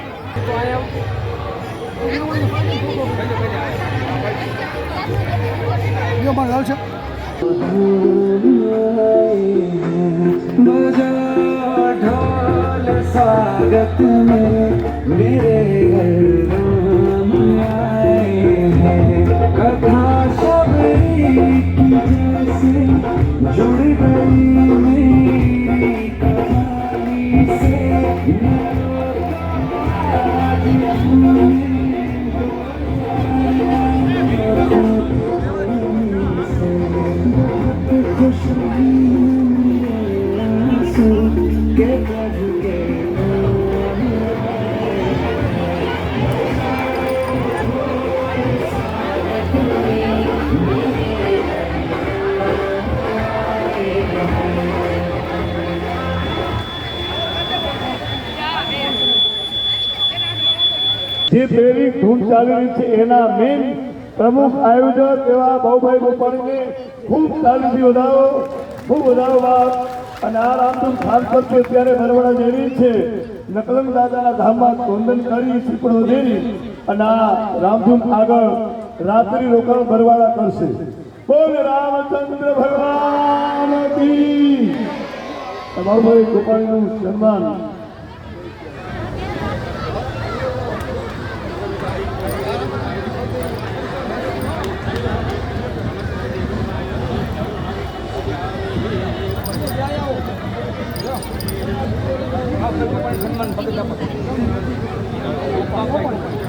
જો પણ લાવ છે ढोल स्वागत में मेरे घर राम आए हैं कथा सबरी की जैसे जुड़ गई मेरी कहानी से खुश કે પ્રભુ કે જે પ્રેરિત ધૂન ચાલી રહી છે એના મેન પ્રમુખ આયોજક એવા બાબુભાઈ રૂપાણીને ખૂબ તાલીમથી વધાવો, ખૂબ વધાવો બાપ. અને આ રામધૂન ખાસ કરશે અત્યારે બરવાડા જઈ રહી છે, નકલંગ દાદાના ધામમાં વંદન કરી શ્રીપડો દેરી અને આ રામધૂન આગળ રાત્રિ રોકાણ બરવાડા કરશે. બોલ રામચંદ્ર ભગવાન કી. બાબુભાઈ રૂપાણીનું સન્માન.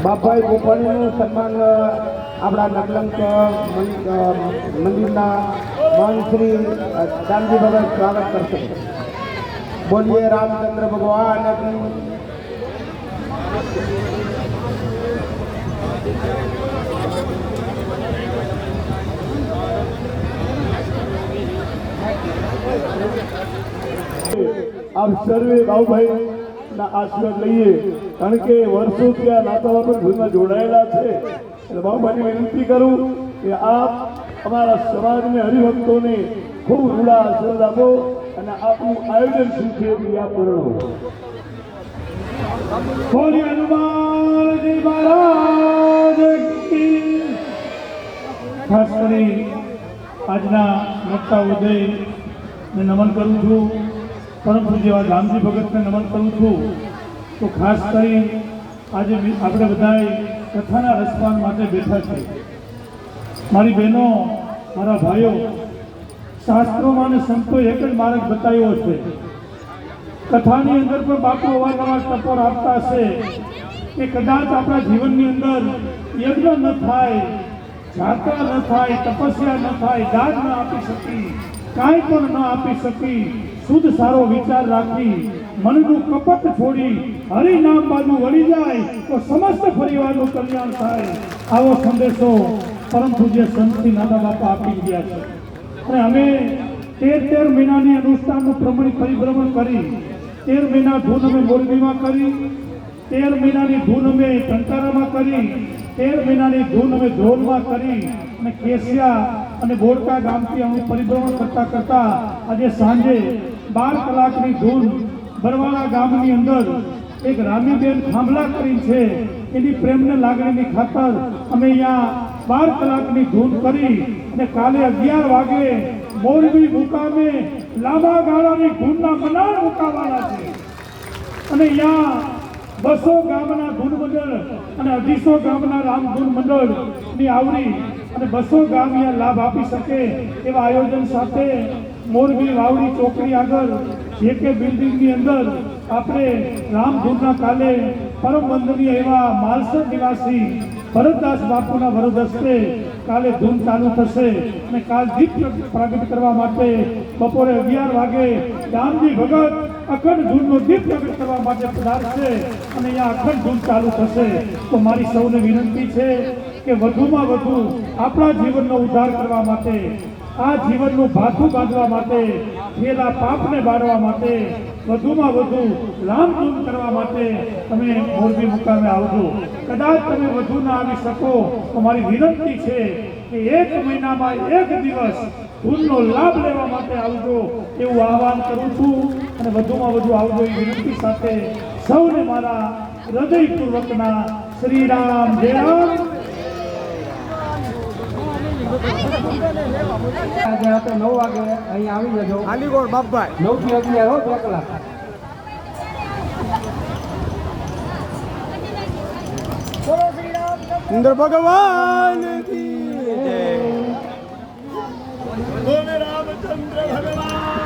બાપભાઈ ગોપાણીનું સન્માન આપણા નકલંક મંદિરના મહંત શ્રી દાનજી ભગત સ્વાગત કરશે. બોલીએ રામચંદ્ર ભગવાન કી. આપ સર્વે બાબુભાઈ ના આશીર્વાદ લઈએ, કારણ કે વર્ષોથી આ નાતાવાપર ભૂલમાં જોડાયેલા છે. એટલે બાબુભાઈને વિનંતી કરું કે આપ અમારા સમાજને હરિભક્તોને ખૂબ રૂડા આશીર્વાદ આપો અને આપનું આયોજન શું છે એ આપ પૂર્ણ. બોલીએ હનુમાનજી મહારાજ કી. ખાસ કરી આજના મોટા ઉદયને નમન કરું છું, પરમ પૂજ્ય એવા રામજી ભગતને નમન કરું છું. તો ખાસ કરી આજે આપણે બધાએ કથાના રસપાન માટે બેઠા છે. મારી બહેનો, મારા ભાઈઓ, શાસ્ત્રોમાં અને સંતોએ એક જ માર્ગ બતાવ્યો છે. કથાની અંદર પણ બાપુ અવારનવાર ટકોર આપતા હશે કે કદાચ આપણા જીવનની અંદર યજ્ઞ ન થાય, જાત્રા ન થાય, તપસ્યા ન થાય, દાન ન આપી શકી, કાંઈ પણ ન આપી શકી, શુદ્ધ સારો વિચાર રાખી મનનું કપટ છોડી હરિનામ બાજુ વળી જાય તો સમસ્ત પરિવારનું કલ્યાણ થાય. આવો સંદેશો પરમ પૂજ્ય સંતથી નાના બાપા આપી ગયા છે. અને અમે 13 મહિનાની અનુષ્ઠાનનું પરિભ્રમણ કરી, 13 મહિના ધૂન અમે મોરબીમાં કરી, 13 મહિનાની ધૂન અમે ટંકારામાં કરી, 13 મહિનાની ધૂન અમે ધ્રોલમાં કરી અને કેસિયા અને બોરકા ગામથી અમે પરિભ્રમણ કરતા કરતા આજે સાંજે 12 કલાકની ધૂન બરવાડા ગામની અંદર એક રામીબેન થાંભલા કરી છે, એની પ્રેમને લાગણીની ખાતર અમે અહીંયા 12 કલાકની ધૂન કરી અને કાલે 11 વાગે મોરબી મુકામે લાંબા ગાળાની ધૂનના મનાર મુકાવાના છે. અને અહીંયા 200 ગામના ધૂન મંડળ અને 250 ગામના રામ ધૂન મંડળની આવરી અને 200 ગામ અહીંયા લાભ આપી શકે એવા આયોજન સાથે મોરબી વાવડી ચોકડી આગળ જેકે બિલ્ડિંગની અંદર આપણે રામધૂનના કાલે પરમ વંદનીય એવા માલસર નિવાસી ભરતદાસ બાપુના વરદ હસ્તે કાલે ધૂન ચાલુ થશે. અને કાલ દીપ પ્રાગટ કરવા માટે બપોરે 11 વાગે રામજી ભગત અખંડ ધૂનનો દીપ પ્રગટ કરવા માટે પધારશે અને અહીંયા અખંડ ધૂન ચાલુ થશે. તો મારી સૌને વિનંતી છે કે વધુમાં વધુ આપણા જીવનનો ઉદ્ધાર કરવા માટે, આ જીવનનું ભાથું બાંધવા માટે, થયેલા પાપને બાળવા માટે, વધુમાં વધુ રામધૂન કરવા માટે તમે મોરબી મુકામે આવજો. કદાચ તમે વધુ ના આવી શકો તો મારી વિનંતી છે કે 1 મહિનામાં 1 દિવસ ધૂનનો લાભ લેવા માટે આવજો એવું આહવાન કરું છું. અને વધુમાં વધુ આવજો એ વિનંતી સાથે સૌને મારા હૃદયપૂર્વકના શ્રી રામ જય રામ. આજે રાત્રે 9 વાગે અહીં આવી જજો. આલીગોળ બાપભાઈ 9 થી 11 હો, 2 કલાક. સુંદર ભગવાન કી જય. બોલ રામચંદ્ર ભગવાન.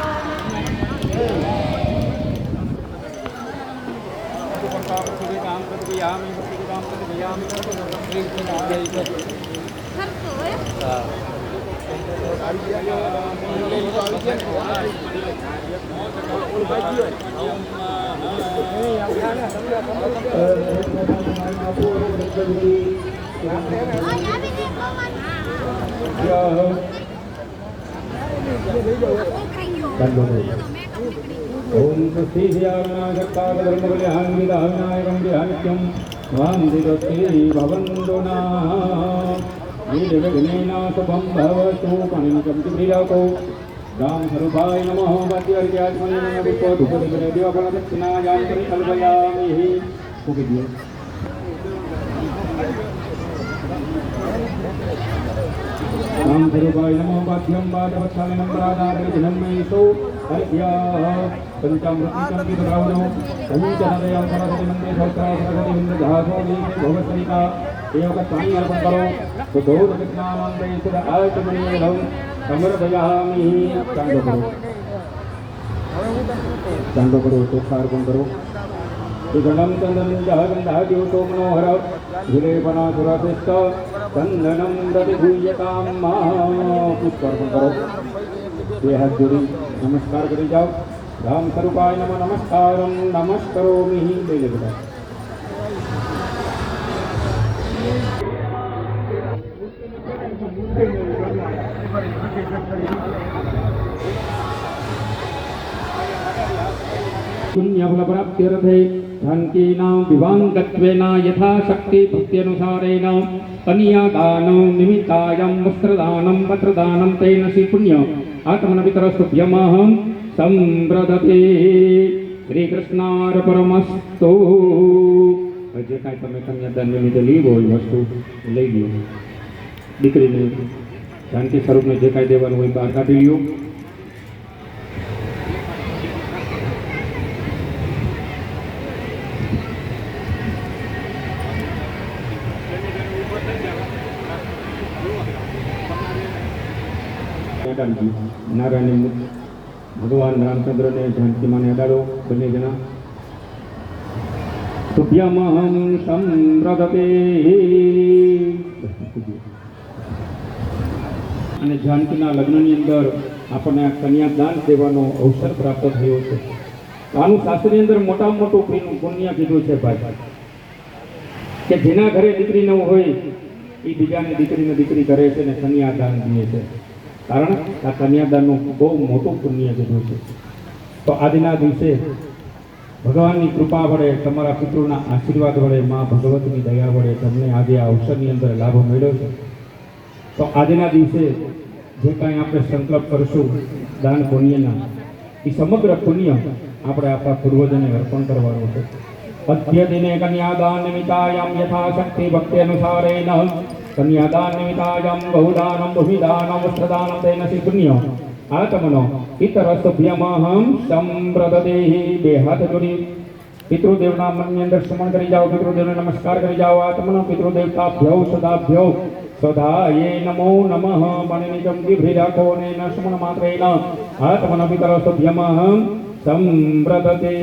ओम धर्मकल्याणविधानायकं ध्यानित्यं वान्दिरते भवन्दुना वीरविघ्नेनाशुभं भवतु कनिकं चित्रिराको राम स्वरूपाय नमः वाद्यार्घ्यात्मने विष्णु धूपदीपने देवफलदक्षिणायां परिकल्पयामि कुकिद्यो राम स्वरूपाय नमः वाद्यं वादवत्सालिनं प्रादादिनं मयिषो अर्घ्याः पंचामृतं विदधावनो पंचहृदयं सरस्वती मन्त्रे सहस्रासरस्वती इन्द्रधासो नीते भवस्वरिका एवकस्वामी अर्पण करो तो दो दक्षिणामन्त्रे सुध आचमनीयं समर्पयामि चांदो करो तो अर्पण करो सुगंधं चंदनं जहगंधाद्यो तो मनोहर विलेपना सुरश्रेष्ठ चंदनं प्रतिभूयतां पुष्प अर्पण करो ये हाथ जोड़ी नमस्कार करी जाओ राम स्वरूपाय नमः नमस्कारं नमस्करोमि ले ले बेटा पुण्यफलप्राप्त्यर्थे धनकीनां विवाङ्गत्वेन यथाशक्ति भक्त्यनुसारेण कन्यादानं निमित्तायं वस्त्रदानं पत्रदानं तेन श्री पुण्य आत्मनपितरस्तुभ्यमहं संव्रदते श्रीकृष्णार्पणमस्तु જે કાંઈ તમે કન્યાદાન નિમિત્તે લીધો હોય વસ્તુ લઈ લો દીકરીને જાનકી સ્વરૂપને જે કાંઈ દેવાનું હોય બહાર કાઢી લ્યો નારાયણ ભગવાન રામચંદ્રને જાનકી માને અડાડો બંને જણા तुभ्यमहं संव्रदते અને જાનકીના લગ્નની અંદર આપણને આ કન્યાદાન દેવાનો અવસર પ્રાપ્ત થયો છે આનું શાસ્ત્રની અંદર મોટામાં મોટું પુણ્ય કીધું છે ભાઈ કે જેના ઘરે દીકરી ન હોય એ બીજાની દીકરી કરે છે ને કન્યાદાન દે છે કારણ આ કન્યાદાનનું બહુ મોટું પુણ્ય કીધું છે તો આજના દિવસે ભગવાનની કૃપા વડે તમારા પિતૃના આશીર્વાદ વડે મા ભગવતીની દયા વડે તમને આજે આ અવસરની અંદર લાભ મળ્યો છે તો આજના દિવસે જે કાંઈ આપણે સંકલ્પ કરશું દાન પુણ્યના એ સમગ્ર પુણ્ય આપણે આપણા પૂર્વજોને અર્પણ કરવાનું છે અધ્યદિને કન્યાદાન નિમિત્તાયં યથાશક્તિ ભક્તિ અનુસારેણ કન્યાદાન નિમિત્તાયં બહુદાનમ ભૂમિદાનમ વસ્ત્રદાનમ તેન શ્રી પુણ્ય આત્મનો પિતરસ્તુભ્યમહં સંવ્રદતે બે હાથ જોડી પિતૃદેવના મનની અંદર સ્મરણ કરી જાઓ પિતૃદેવને નમસ્કાર કરી જાઓ આત્મનો પિતૃદેવતાભ્યો સદાભ્યો સદાયે નમો નમઃ મણિનિજમ જીભી રાખો ને ન સ્મરણ માત્રેણ આત્મનો પિતરસ્તુભ્યમહં સંવ્રદતે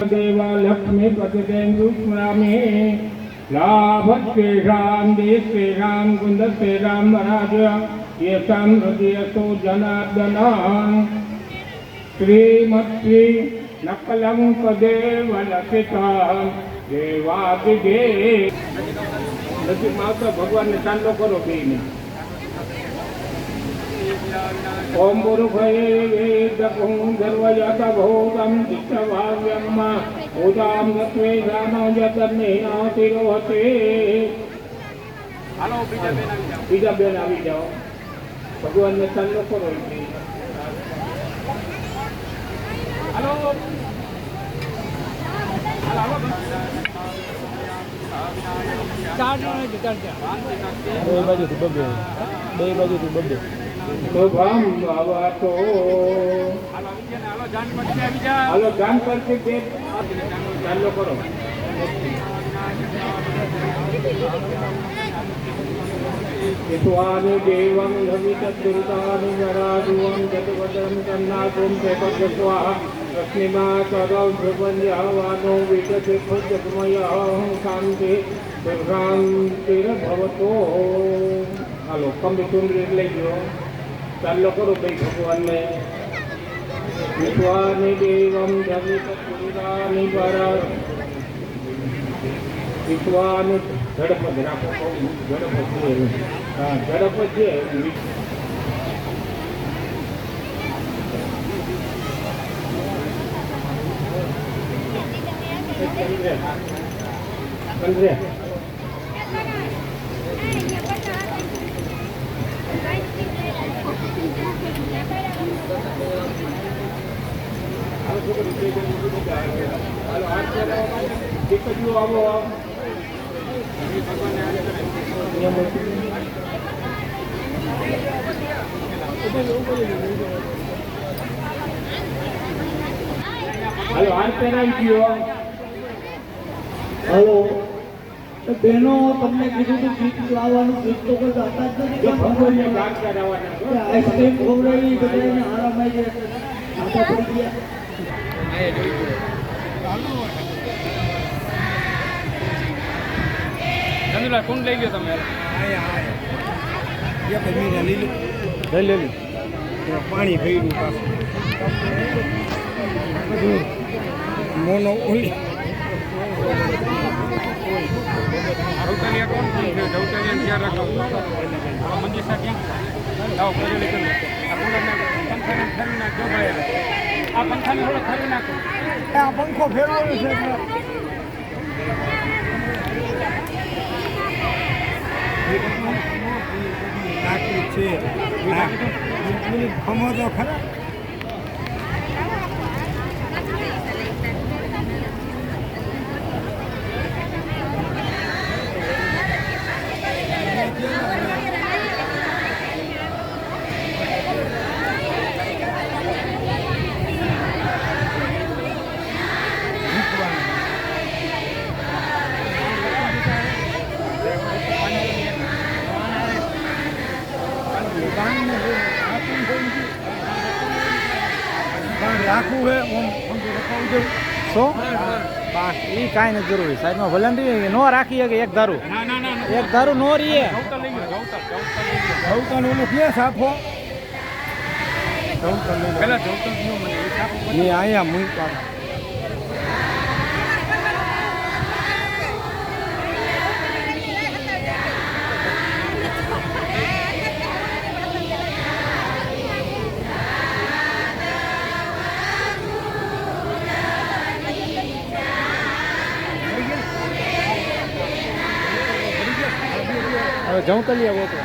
देवा लक्ष्मी प्रतिदेन्दु स्मरामि लाभत् श्रीराम देश श्रीराम कुंद श्रीराम महाराज येषां हृदयसो जनार्दन श्रीमत्श्री नकलंकदेव लसिता देवादिदेव नसीब माता भगवान ने चांदो करो बेने ओम गुरुभये वेदकं गर्वयतभूतं दिष्टभाव्यं उदां नत्वेदानो यतन्नेनातिरोहते हालो बीजा बेन આવી જાઓ ભગવાન ને ચાંદો કરો હાલો બે બાજુથી બબ્બે શુભમ ભવતો હાલો જાન પરથી બે ચાલો કરો विश्वानुदेवं धमितद्दुर्गानुगराजुवं जतवदं कन्नाकुं चेतस्वाहा रश्मिमा करौ ध्रुवन्यावानो विकसे जगमयः शान्ति दुर्गान्तिर्भवतो हालो कम चुनरी लई गयो चालो करो भाई भगवान ने विश्वानुदेवं धमितद्दुर्गानुगरा વિશ્વાનુ ઝડપ જ રાખો ઝડપ છે હા ઝડપ છે આવો હાલો હાથ પહેરાવી ગયો હલો તો બહેનો તમને કીધું કે ગીત લાવવાનું ગીત તો કોઈ ગાતા જ નથી કેમ ભગવાનને ગાત કરાવવાના આઈસ્ક્રીમ ખવડાવી બધાને આરામ આવી જાય આટા પડી ગયા ચંદ્રલાલ કોણ લઈ ગયો તમે પાણી ભર્યું પાછું મોનો ઓલી જવતલિયા કોણ છે જવતલિયા ક્યાં રાખો મંદિર સાથે ક્યાં લાવો પરેલી કરી આ પંખાને ફેરવી નાખજો ભાઈ આ પંખાને થોડો ફેરવી નાખો આ પંખો ફેરવાનો છે નાખ્યું છે ખમો તો ખરા રાખવું હે શું એ કાંઈ નથી જરૂરી સાઈડમાં ભલે ને નો રાખીએ કે એક ધારું એક ધારું નો રહીએ જવતન ઓલું ક્યાં સાફો એ અહીંયા મૂકવા હવે જવું તો લઈએ તો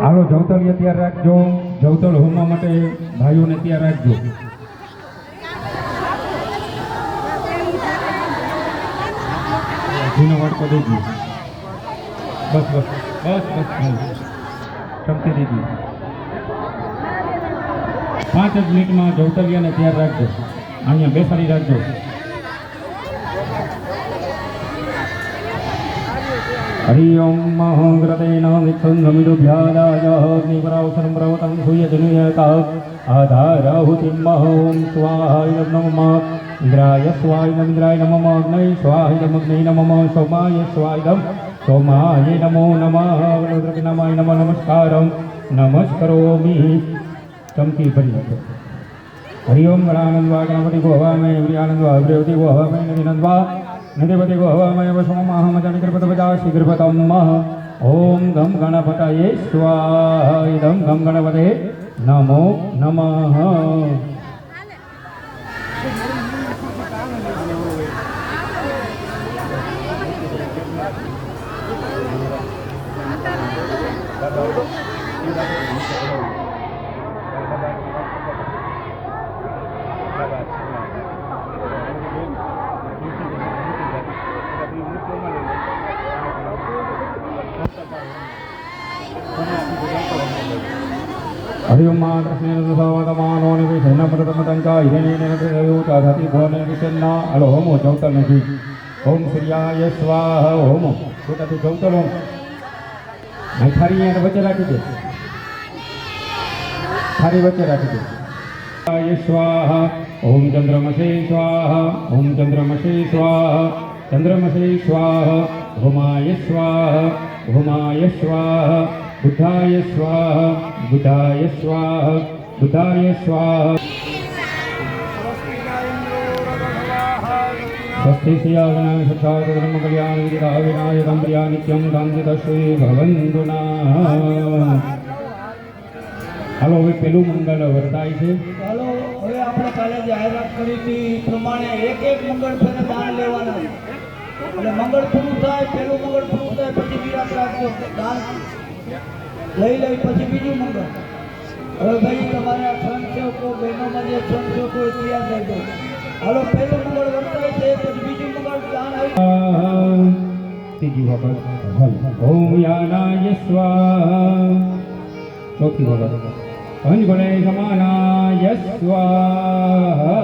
હાલો જવતલિયા તૈયાર રાખજો જવતલ હોમવા માટે ભાઈઓને તૈયાર રાખજો ઘીનો વાટકો દેજો બસ બસ બસ બસ ચમકી દીધી 5 જ મિનિટમાં જવતલિયાને તૈયાર રાખજો અહીંયા બેસાડી રાખજો हरि ओम महंग्रतेन नित्संगमिदुभ्यादायाग्निपरावसनं पर्वतं सूयजनुयता आधाराहुतिं महं स्वाहाय नमः इंद्राय स्वाइदम इंद्राय नमः अग्नये स्वाइदम अग्नये नमः सोमाय स्वाइदम सोमाय नमो नमः रुद्रपिनामाय नमः नमस्कारं नमस्करोमि चमकी भरी हरि ओम गणानंदवा गणपति को हवामय हरियानंदवा हरिवती को हवामय नदीनंदवा नदीपति को हवामय वसोमहामजन कृपतवजा शीघ्रपतम ओम गम गणपतये स्वाहा इदं गम गणपते नमो नमः हरि ओम कृष्णेन सुसवतमानो निवेशेन प्रथमतंचा हिरण्येन प्रयोता धति भवने विषन्ना अलो होमो चौतल नजी ओम सूर्याय स्वाहा ओम छोटा तो चौतल ओम मैं थारी यहाँ बच्चे राखी दे थारी बच्चे राखी दे आय स्वाहा ओम चंद्रमसे स्वाहा ओम चंद्रमसे स्वाहा चंद्रमसे स्वाहा भूमाय स्वाहा भूमाय स्वाहा बुद्धाय स्वाहा बुद्धाय स्वाहा बुद्धाय स्वाहा स्वस्ति श्रीयागणाय सत्साधर्म कल्याण विदिता विनायकं प्रिया नित्यं कांतितश्री भवन्तु नः હાલો હવે પેલું મંગળ વર્તાય છે ચાલો હવે આપણે કાલે જાહેરાત કરી હતી એ પ્રમાણે એક મંગળ ફેરે દાન લેવાના એટલે મંગળ પૂરું થાય પેલું મંગળ પૂરું થાય પછી વિરાટ રાખજો દાન લઈ પછી બીજું મંગળ હવે ભાઈ તમારા સ્વયંસેવકો બહેનોમાં જે સ્વયંસેવકો તૈયાર થઈ ગયો હાલો પહેલું મંગળ વર્તાય છે પછી બીજું મંગળ દાન આવી ત્રીજી વખત ઓમ યાનાય સ્વાહા ચોથી વખત અંજગુણે સમાનાય સ્વાહા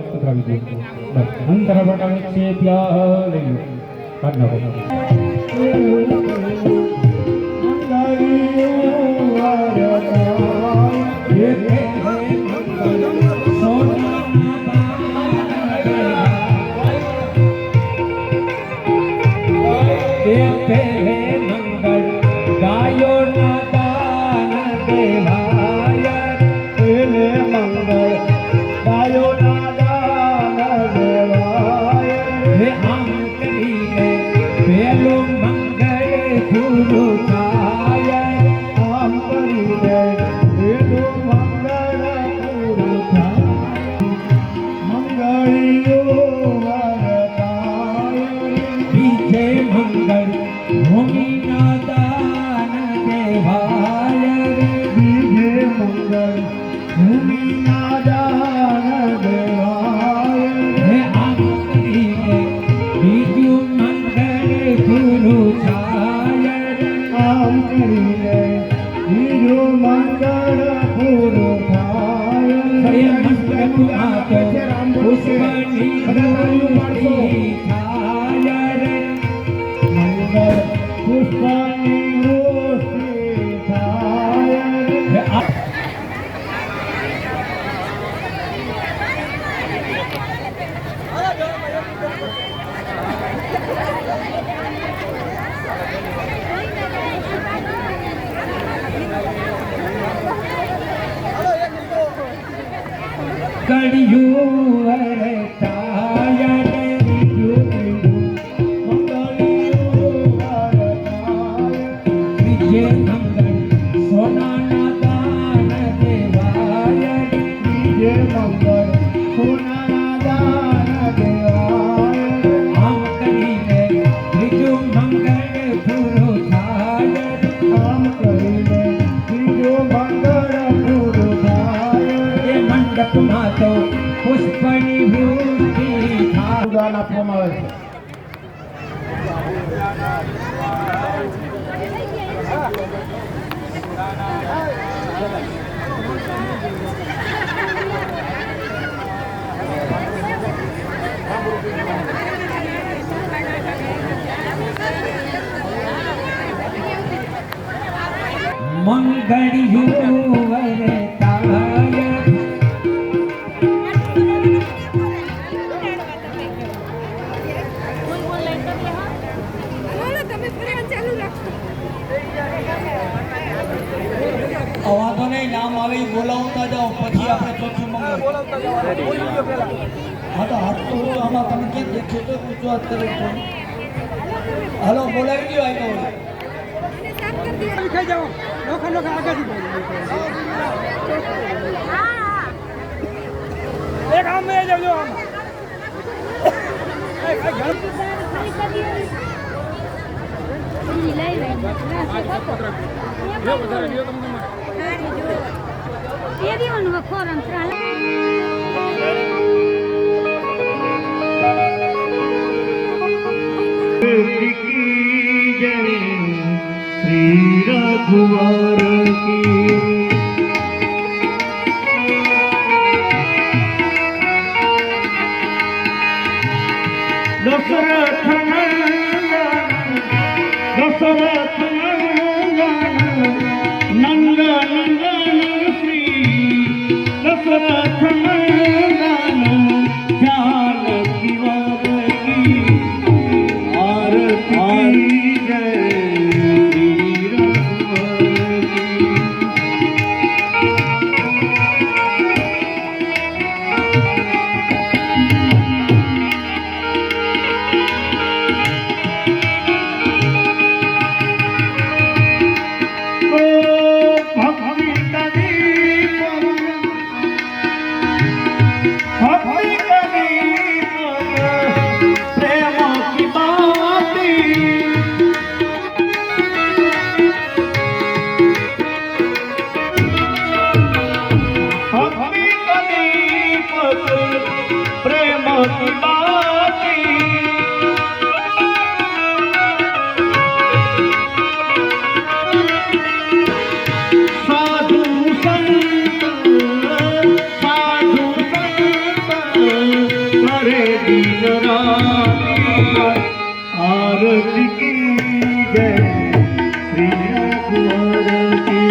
પધરાવી દો બસ અંતરપટલ નિક્ષેપ્ય લઈ લો કાઢ નાખો દાન આપવામાં આવે છે મંગળિયું વરતાય વાંધો નહીં, નામ આવે એ બોલાવતા જાઓ, પછી આપણે ચોથું મંગળ. હા તો હાથ તો ઊંચો, આમાં તમે ક્યાં દેખો તો ઊંચો હાથ કરી દો. હાલો બોલાવી દો આવી એક આમ લઈ જાવજો આમ श्री रघुवर की दशरथ नंदन श्री दशरथ जानकी वर की आरती जय श्री रघुवर की। आरती की जय श्री रघुवर की।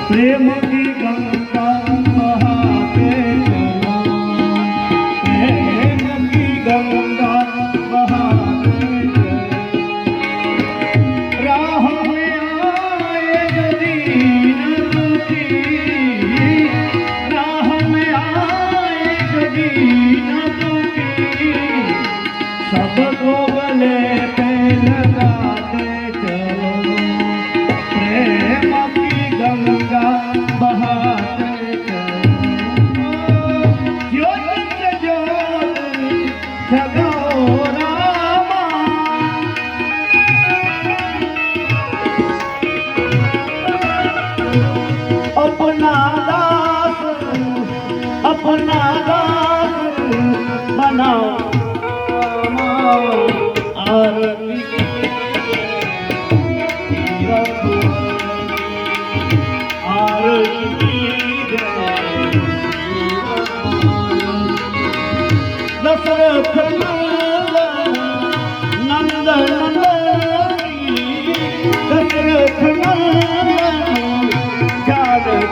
प्रेम की गंगा बहाते चलो, प्रेम की गंगा बहाते चलो। राह में आए जो दीन दुखी, राह में आए जो दीन दुखी, सबको गले पे लगाते चलो। प्रेम की गंगा बहाते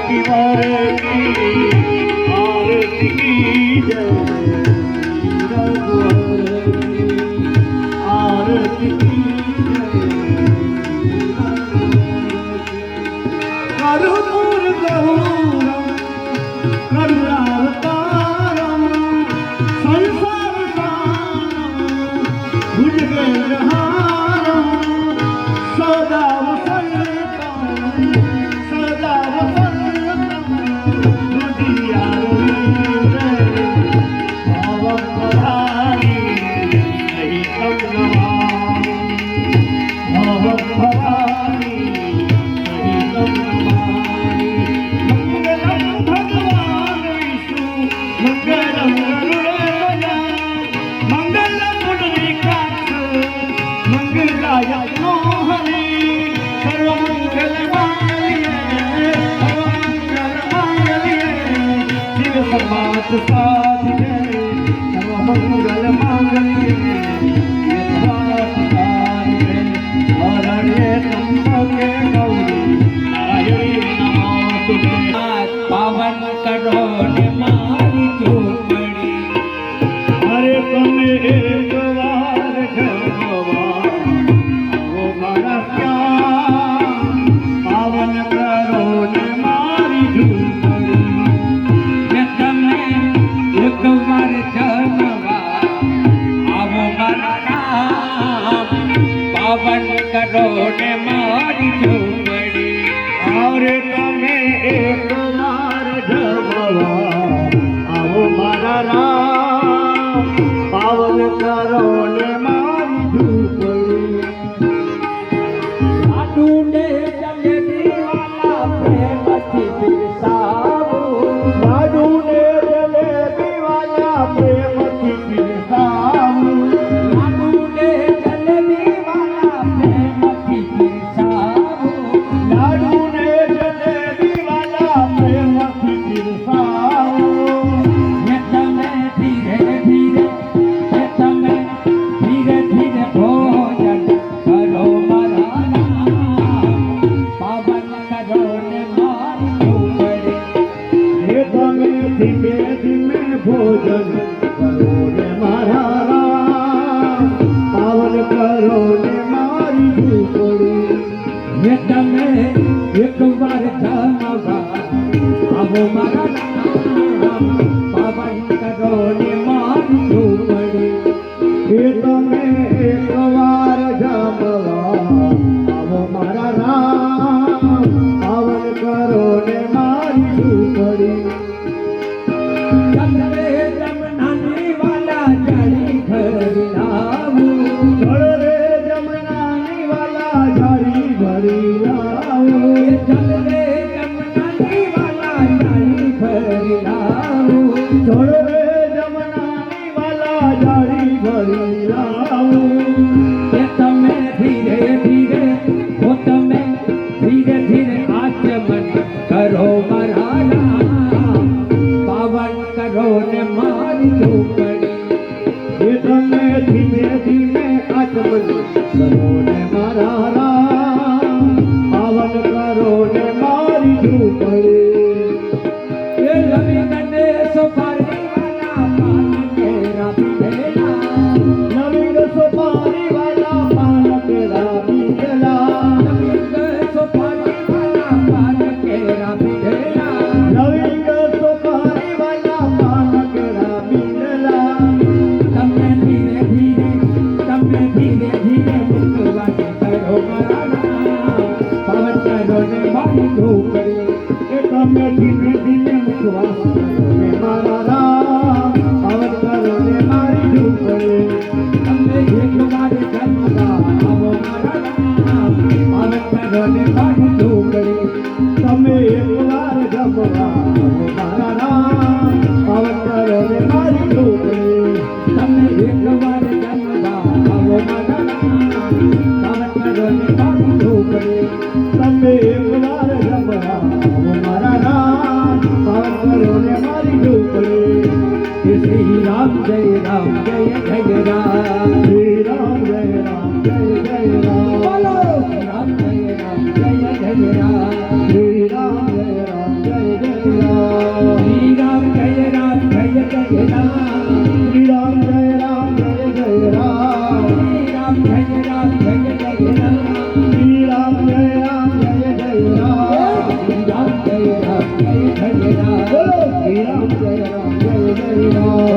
की आरती जय आरती करुपूर गौरम करुणावतारम संसार सारम भुजगहारम सदा वसंतम सदा वसंतम दुनियावीर भवभवानी सहितं नमामि भवभवानी सहितं नमामि मंगलं भगवान विष्णु मंगलं गरुड़ध्वज मंगलं पुंडरीकाक्ष मंगलाय नो हरि सर्वमंगलमांगल्ये शिव सर्वार्थ साधिके सर्वमंगलमांगल्ये सर्वार्थ साधिके शरण्ये त्र्यंबके गौरी नारायणी नमोस्तुते પાવન કરો ને મારી ચોપડી अरे તમે એક વાર જમવા આવો મારા ત્યાં પાવન કરો ને મારી ઝૂંપડી ને તમે એકવાર જમવા આવો મારા રામ પાવન કરો ને મારી ચોપડી અરે તમે એક વાર જમવા આવો મારા રામ પાવન કરો ને મારી ઝૂંપડી લાડુ ને જલેબી વાલા પ્રેમથી પીરસાવું લાડુ ને જલેબી વાલા પ્રેમથી પીરસાવું લાડુ ને જલેબી વાલા પ્રેમથી પીરસાવું લાડુ ને જલેબી વાલા પ્રેમથી પીરસાવું ને તમે ધીરે ધીરે ભોજન કરો મારા નામ પાવન કરો ને મારી ઝૂંપડી હે તમે ધીમે ધીમે ભોજન કરો ને મારા રામ પાવન કરો ને મારી ઝૂંપડી ને તમે એકવાર જમવા આવો મારા નામ પાવન કરો ને મારી ઝૂંપડી હે તમે એકવાર જમવા આવો મારા રામ પાવન કરો ને મારી ઝૂંપડી જમરે જમનાની વાલા જાળી ભરી લાવું જળ રે જમનાની વાલા જાળી ભરી લાવો જમરે જમનાની વાલા જાળી ભરી લાવું જળ રે જમનાની વાલા જાળી ભરી લાવો કે તમે ધીરે ધીરે આચમન કરો મારા નામ પાવન કરો ને મારી ઝૂંપડી હે તમે ધીમે ધીમે આચમન કરો ને મારા રામ પાવન કરો ને મારી ઝૂંપડી એ રવિ ગણેશ પારી વાલા પાન કેરા પીધેલા નવીન સોપારી વાલા પાન કેરા પીધેલા રવિ ગણેશ પારી વાલા પાન કેરા પીધેલા નવીન સોપારી વાલા પાન કેરા પીધેલા તમે ધીરે ધીરે મુખવાસ કરો મારા નામ પાવન કરો ને મારી ઝૂંપડી એ તમે ધીમે ધીમે મુખવાસ કરો ને મારા રામ પાવન કરો ને મારી ઝૂંપડી તમે એકવાર જમવા આવો મારા નામ પાવન કરો ને મારી ઝૂંપડી તમે એકવાર જમવા આવો મારા રામ પાવન કરો ને મારી ઝૂંપડી તમે એકવાર જમવા આવો મારા નામ પાવન કરો ને મારી ઝૂંપડી તમે એકવાર જમવા આવો મારા રામ પાવન કરો ને મારી ઝૂંપડી હે શ્રી રામ જય રામ જય જય રામ શ્રી રામ જય રામ જય જય રામ બોલો શ્રી રામ જય રામ જય જય રામ શ્રી રામ જય રામ જય जय राम श्री राम जय राम जय जय राम श्री राम जय राम जय जय राम श्री राम जय राम जय जय राम श्री राम जय राम जय जय राम बोलो श्री राम जय राम जय जय राम